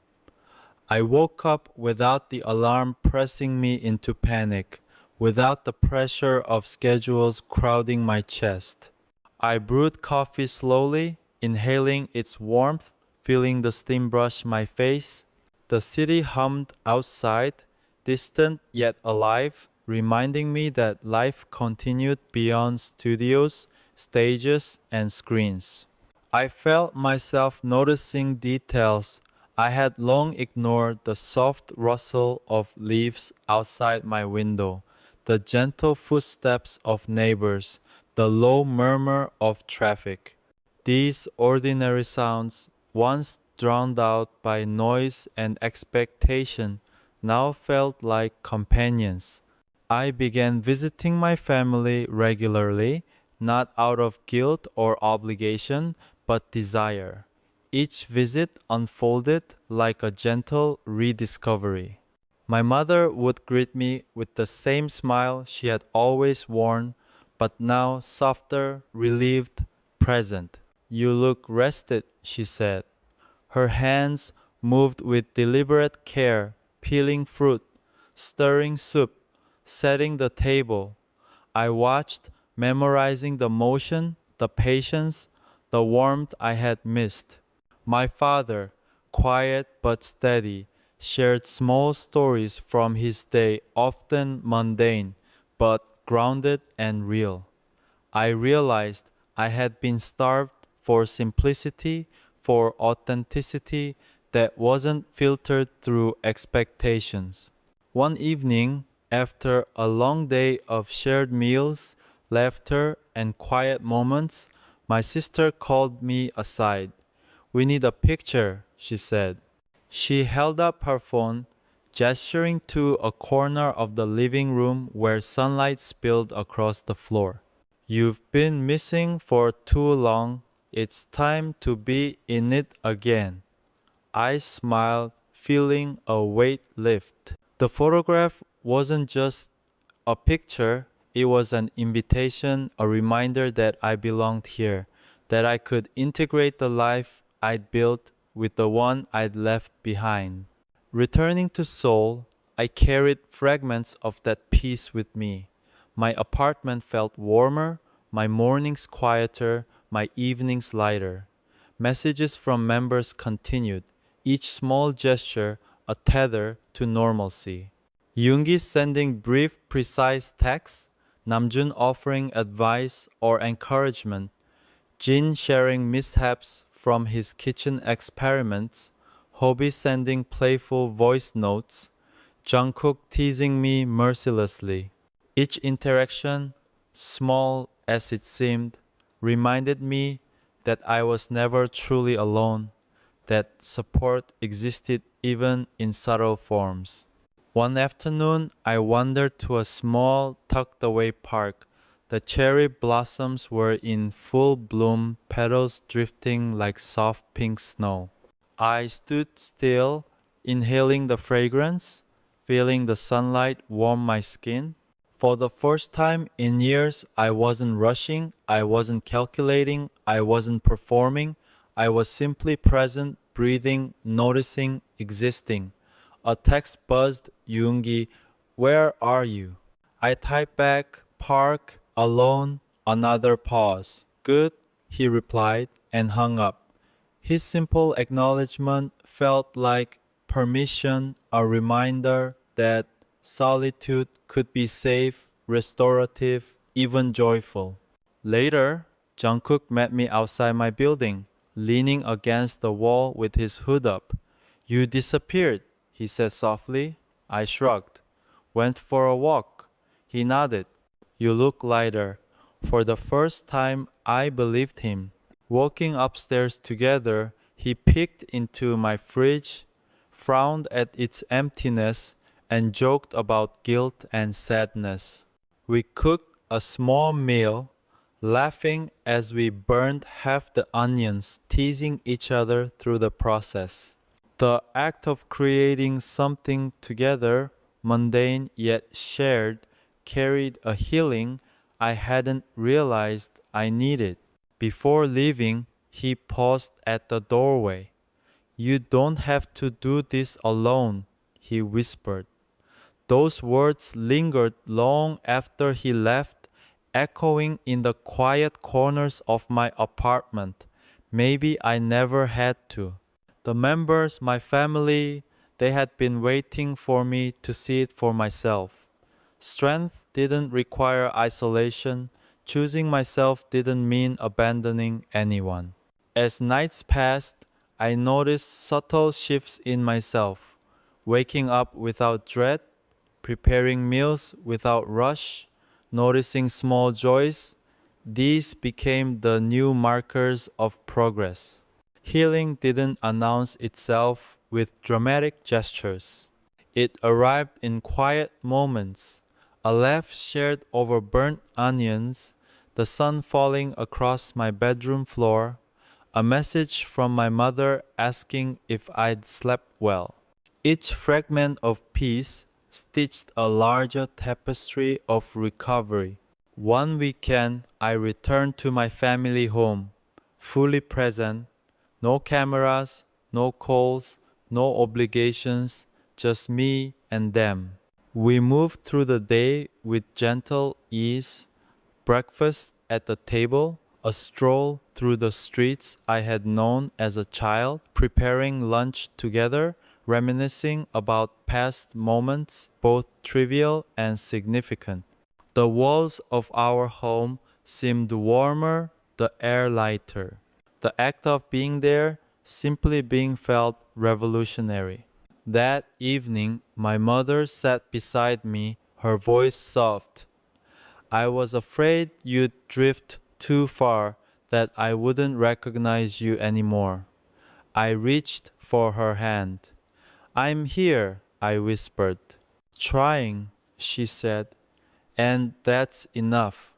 I woke up without the alarm pressing me into panic, without the pressure of schedules crowding my chest. I brewed coffee slowly, inhaling its warmth, feeling the steam brush my face. The city hummed outside, distant yet alive, reminding me that life continued beyond studios, stages, and screens. I felt myself noticing details. I had long ignored: the soft rustle of leaves outside my window, the gentle footsteps of neighbors, the low murmur of traffic. These ordinary sounds, once drowned out by noise and expectation, now felt like companions. I began visiting my family regularly, not out of guilt or obligation, but desire. Each visit unfolded like a gentle rediscovery. My mother would greet me with the same smile she had always worn, but now softer, relieved, present. "You look rested," she said. Her hands moved with deliberate care, peeling fruit, stirring soup, setting the table. I watched, memorizing the motion, the patience, the warmth I had missed. My father, quiet but steady, shared small stories from his day, often mundane, but grounded and real. I realized I had been starved for simplicity, for authenticity that wasn't filtered through expectations. One evening, after a long day of shared meals, laughter, and quiet moments, my sister called me aside. "We need a picture," she said. She held up her phone, gesturing to a corner of the living room where sunlight spilled across the floor. "You've been missing for too long. It's time to be in it again." I smiled, feeling a weight lift. The photograph wasn't just a picture, it was an invitation, a reminder that I belonged here, that I could integrate the life I'd built with the one I'd left behind. Returning to Seoul, I carried fragments of that peace with me. My apartment felt warmer, my mornings quieter, my evenings lighter. Messages from members continued, each small gesture a tether to normalcy. Yoongi sending brief, precise texts, Namjoon offering advice or encouragement, Jin sharing mishaps from his kitchen experiments, Hobi sending playful voice notes, Jungkook teasing me mercilessly. Each interaction, small as it seemed, reminded me that I was never truly alone, that support existed even in subtle forms. One afternoon, I wandered to a small, tucked-away park. The cherry blossoms were in full bloom, petals drifting like soft pink snow. I stood still, inhaling the fragrance, feeling the sunlight warm my skin. For the first time in years, I wasn't rushing, I wasn't calculating, I wasn't performing. I was simply present, breathing, noticing, existing. A text buzzed, "Yoongi, where are you?" I typed back, "Park, alone," another pause. "Good," he replied, and hung up. His simple acknowledgement felt like permission, a reminder that solitude could be safe, restorative, even joyful. Later, Jungkook met me outside my building, leaning against the wall with his hood up. "You disappeared," he said softly. I shrugged. "Went for a walk." He nodded. "You look lighter." For the first time, I believed him. Walking upstairs together, he peeked into my fridge, frowned at its emptiness, and joked about guilt and sadness. We cooked a small meal, laughing as we burned half the onions, teasing each other through the process. The act of creating something together, mundane yet shared, carried a healing I hadn't realized I needed. Before leaving, he paused at the doorway. "You don't have to do this alone," he whispered. Those words lingered long after he left, echoing in the quiet corners of my apartment. Maybe I never had to. The members, my family, they had been waiting for me to see it for myself. Strength didn't require isolation. Choosing myself didn't mean abandoning anyone. As nights passed, I noticed subtle shifts in myself. Waking up without dread, preparing meals without rush, noticing small joys, these became the new markers of progress. Healing didn't announce itself with dramatic gestures. It arrived in quiet moments, a laugh shared over burnt onions, the sun falling across my bedroom floor, a message from my mother asking if I'd slept well. Each fragment of peace stitched a larger tapestry of recovery. One weekend, I returned to my family home, fully present, no cameras, no calls, no obligations, just me and them. We moved through the day with gentle ease, breakfast at the table, a stroll through the streets I had known as a child, preparing lunch together, reminiscing about past moments, both trivial and significant. The walls of our home seemed warmer, the air lighter. The act of being there, simply being, felt revolutionary. That evening, my mother sat beside me, her voice soft. I was afraid you'd drift too far, that I wouldn't recognize you anymore. I reached for her hand. I'm here, I whispered. Trying, she said, and that's enough.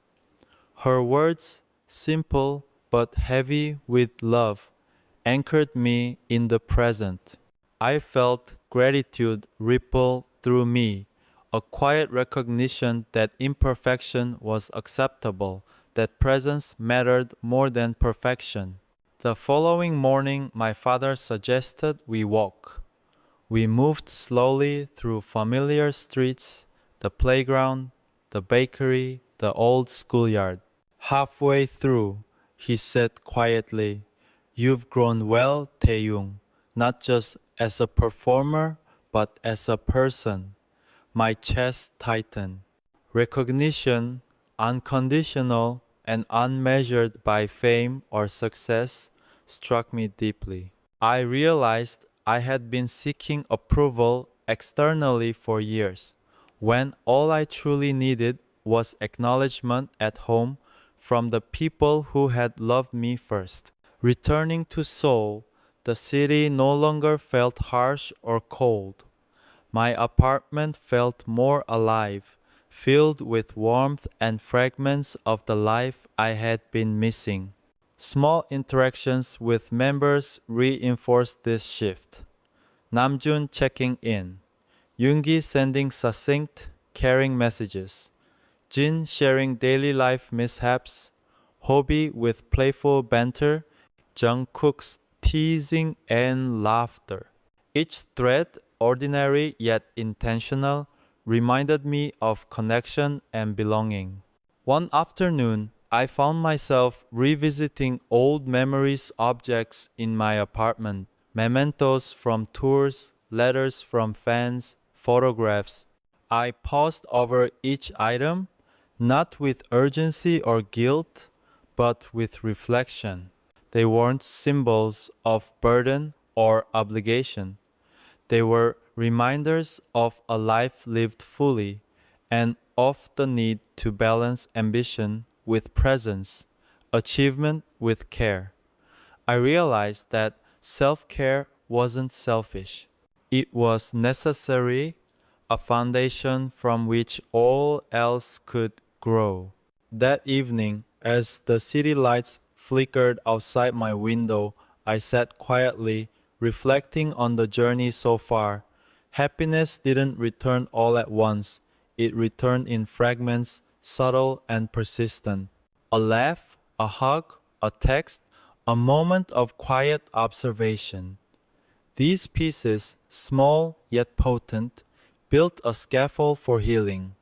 Her words, simple but heavy with love, anchored me in the present. I felt gratitude ripple through me, a quiet recognition that imperfection was acceptable, that presence mattered more than perfection. The following morning, my father suggested we walk. We moved slowly through familiar streets, the playground, the bakery, the old schoolyard. Halfway through, he said quietly, "You've grown well, Taehyung, not just as a performer, but as a person." My chest tightened. Recognition, unconditional and unmeasured by fame or success, struck me deeply. I realized I had been seeking approval externally for years, when all I truly needed was acknowledgement at home from the people who had loved me first. Returning to Seoul, the city no longer felt harsh or cold. My apartment felt more alive, filled with warmth and fragments of the life I had been missing. Small interactions with members reinforced this shift. Namjoon checking in, Yoongi sending succinct, caring messages, Jin sharing daily life mishaps, Hobi with playful banter, Jungkook's teasing and laughter. Each thread, ordinary yet intentional, reminded me of connection and belonging. One afternoon, I found myself revisiting old memories objects in my apartment, mementos from tours, letters from fans, photographs. I paused over each item, not with urgency or guilt, but with reflection. They weren't symbols of burden or obligation. They were reminders of a life lived fully and of the need to balance ambition with presence, achievement with care. I realized that self-care wasn't selfish. It was necessary, a foundation from which all else could grow. That evening, as the city lights flickered outside my window, I sat quietly, reflecting on the journey so far. Happiness didn't return all at once. It returned in fragments, subtle and persistent. A laugh, a hug, a text, a moment of quiet observation. These pieces, small yet potent, built a scaffold for healing.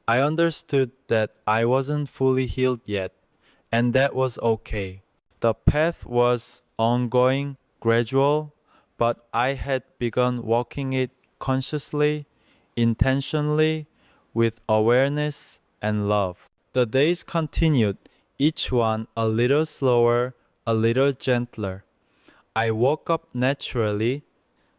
I understood that I wasn't fully healed yet, and that was okay. The path was ongoing, gradual, but I had begun walking it consciously, intentionally, with awareness and love. The days continued, each one a little slower, a little gentler. I woke up naturally,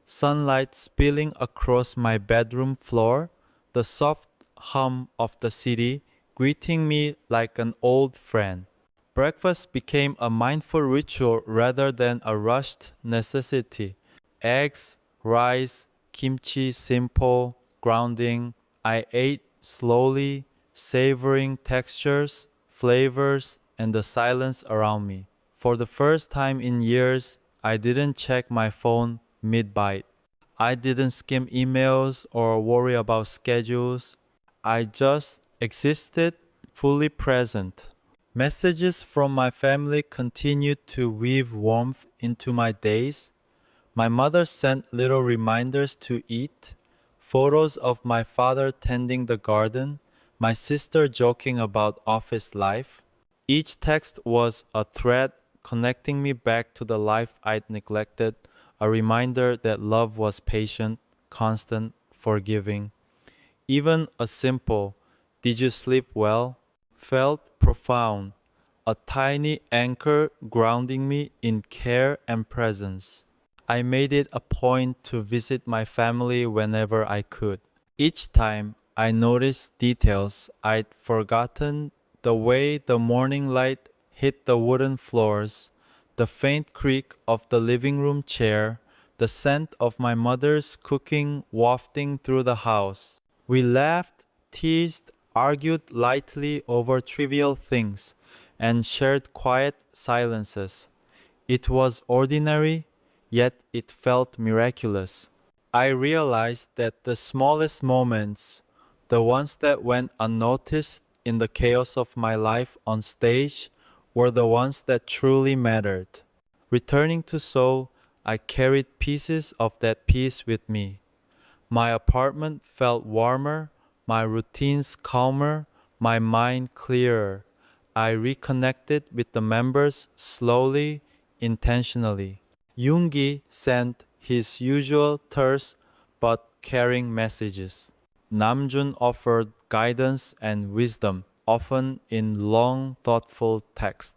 sunlight spilling across my bedroom floor, the soft hum of the city greeting me like an old friend. Breakfast became a mindful ritual rather than a rushed necessity. Eggs, rice, kimchi, simple, grounding. I ate slowly, savoring textures, flavors, and the silence around me. For the first time in years, I didn't check my phone mid-bite. I didn't skim emails or worry about schedules. I just existed, fully present. Messages from my family continued to weave warmth into my days. My mother sent little reminders to eat, photos of my father tending the garden, my sister joking about office life. Each text was a thread connecting me back to the life I'd neglected, a reminder that love was patient, constant, forgiving. Even a simple, "Did you sleep well?" felt profound, a tiny anchor grounding me in care and presence. I made it a point to visit my family whenever I could. Each time I noticed details I'd forgotten, the way the morning light hit the wooden floors, the faint creak of the living room chair, the scent of my mother's cooking wafting through the house. We laughed, teased, argued lightly over trivial things, and shared quiet silences. It was ordinary, yet it felt miraculous. I realized that the smallest moments, the ones that went unnoticed in the chaos of my life on stage, were the ones that truly mattered. Returning to Seoul, I carried pieces of that peace with me. My apartment felt warmer, my routines calmer, my mind clearer. I reconnected with the members slowly, intentionally. Yoongi sent his usual terse but caring messages. Namjoon offered guidance and wisdom, often in long, thoughtful text.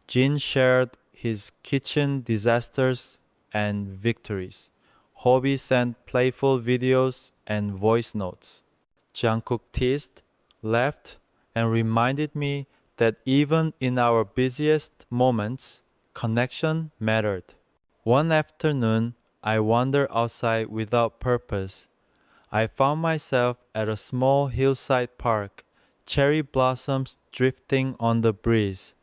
Jin shared his kitchen disasters and victories. Hobie sent playful videos and voice notes. Jungkook teased, laughed, and reminded me that even in our busiest moments, connection mattered. One afternoon, I wandered outside without purpose. I found myself at a small hillside park, cherry blossoms drifting on the breeze.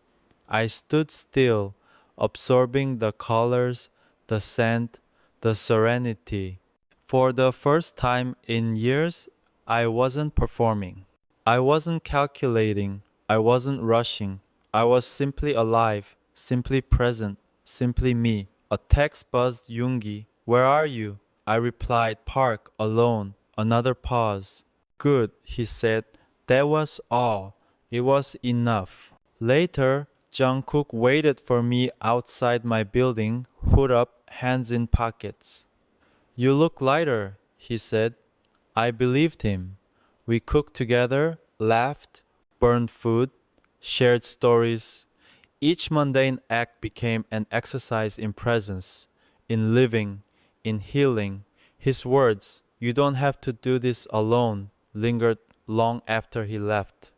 I stood still, absorbing the colors, the scent, the serenity. For the first time in years, I wasn't performing. I wasn't calculating. I wasn't rushing. I was simply alive, simply present, simply me. A text buzzed Yoongi. "Where are you?" I replied, "Park, alone." Another pause. "Good," he said. That was all. It was enough. Later, Jungkook waited for me outside my building, hood up, hands in pockets. "You look lighter," he said. I believed him. We cooked together, laughed, burned food, shared stories. Each mundane act became an exercise in presence, in living, in healing. His words, "You don't have to do this alone," lingered long after he left.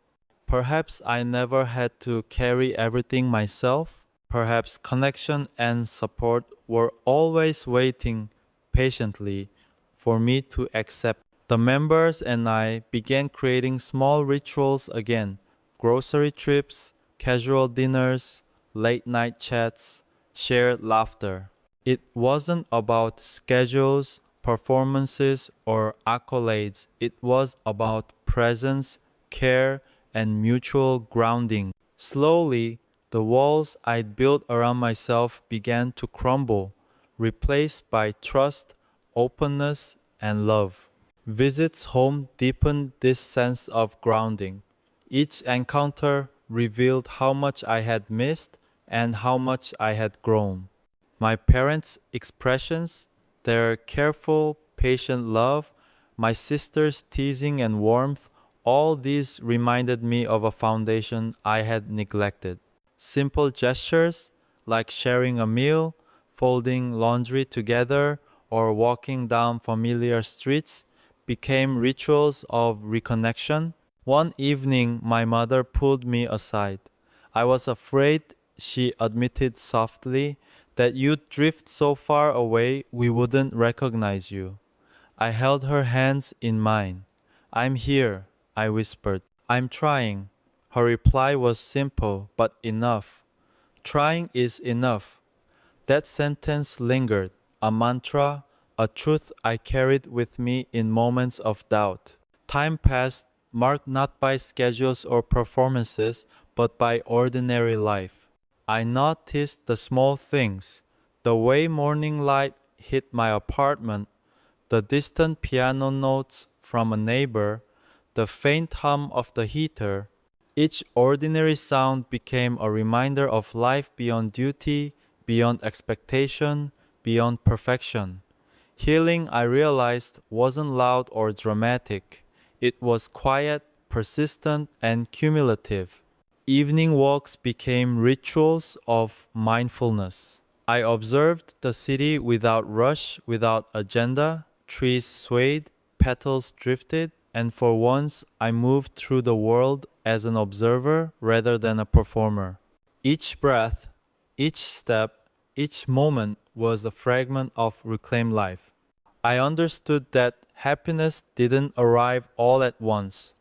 Perhaps I never had to carry everything myself. Perhaps connection and support were always waiting patiently for me to accept. The members and I began creating small rituals again: grocery trips, casual dinners, late night chats, shared laughter. It wasn't about schedules, performances, or accolades. It was about presence, care, and mutual grounding. Slowly, the walls I'd built around myself began to crumble, replaced by trust, openness, and love. Visits home deepened this sense of grounding. Each encounter revealed how much I had missed and how much I had grown. My parents' expressions, their careful, patient love, my sister's teasing and warmth, all these reminded me of a foundation I had neglected. Simple gestures like sharing a meal, folding laundry together, or walking down familiar streets became rituals of reconnection. One evening, my mother pulled me aside. "I was afraid," she admitted softly, "that you'd drift so far away we wouldn't recognize you." I held her hands in mine. "I'm here," I whispered. "I'm trying." Her reply was simple but enough. "Trying is enough." That sentence lingered, a mantra, a truth I carried with me in moments of doubt. Time passed, marked not by schedules or performances, but by ordinary life. I noticed the small things, the way morning light hit my apartment, the distant piano notes from a neighbor, the faint hum of the heater, each ordinary sound became a reminder of life beyond duty, beyond expectation, beyond perfection. Healing, I realized, wasn't loud or dramatic. It was quiet, persistent, and cumulative. Evening walks became rituals of mindfulness. I observed the city without rush, without agenda. Trees swayed, petals drifted, and for once I moved through the world as an observer rather than a performer. Each breath, each step, each moment was a fragment of reclaimed life. I understood that happiness didn't arrive all at once.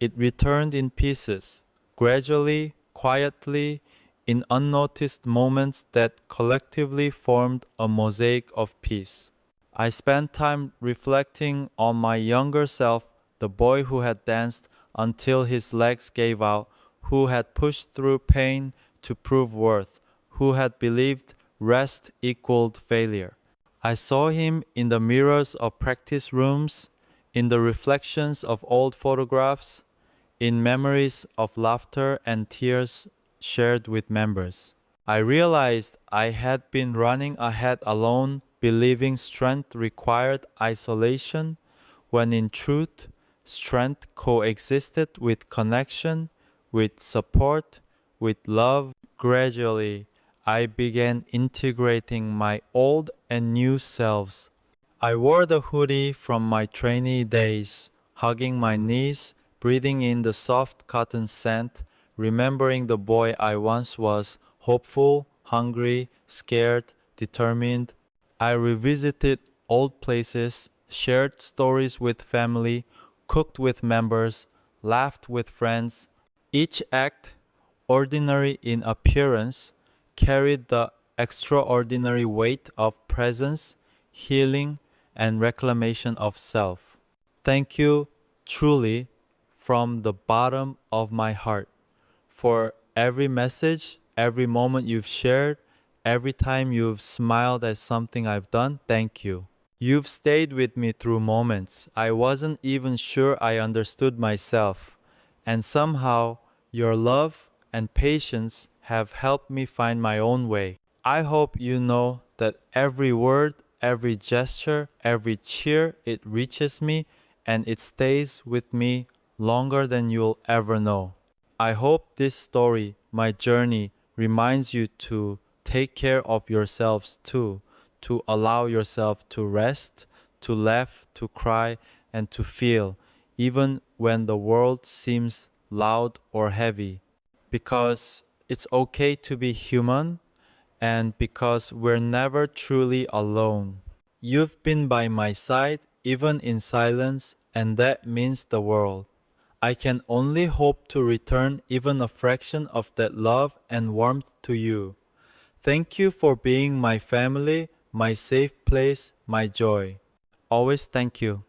It returned in pieces, gradually, quietly, in unnoticed moments that collectively formed a mosaic of peace. I spent time reflecting on my younger self, the boy who had danced until his legs gave out, who had pushed through pain to prove worth, who had believed rest equaled failure. I saw him in the mirrors of practice rooms, in the reflections of old photographs, in memories of laughter and tears shared with members. I realized I had been running ahead alone, believing strength required isolation, when in truth, strength coexisted with connection, with support, with love. Gradually, I began integrating my old and new selves. I wore the hoodie from my trainee days, hugging my knees, breathing in the soft cotton scent, remembering the boy I once was, hopeful, hungry, scared, determined. I revisited old places, shared stories with family, cooked with members, laughed with friends. Each act, ordinary in appearance, carried the extraordinary weight of presence, healing, and reclamation of self. Thank you, truly, from the bottom of my heart, for every message, every moment you've shared, every time you've smiled at something I've done. Thank you. You've stayed with me through moments I wasn't even sure I understood myself, and somehow your love and patience have helped me find my own way. I hope you know that every word, every gesture, every cheer, it reaches me and it stays with me longer than you'll ever know. I hope this story, my journey, reminds you to take care of yourselves too, to allow yourself to rest, to laugh, to cry, and to feel, even when the world seems loud or heavy. Because it's okay to be human, and because we're never truly alone. You've been by my side, even in silence, and that means the world. I can only hope to return even a fraction of that love and warmth to you. Thank you for being my family, my safe place, my joy. Always thank you.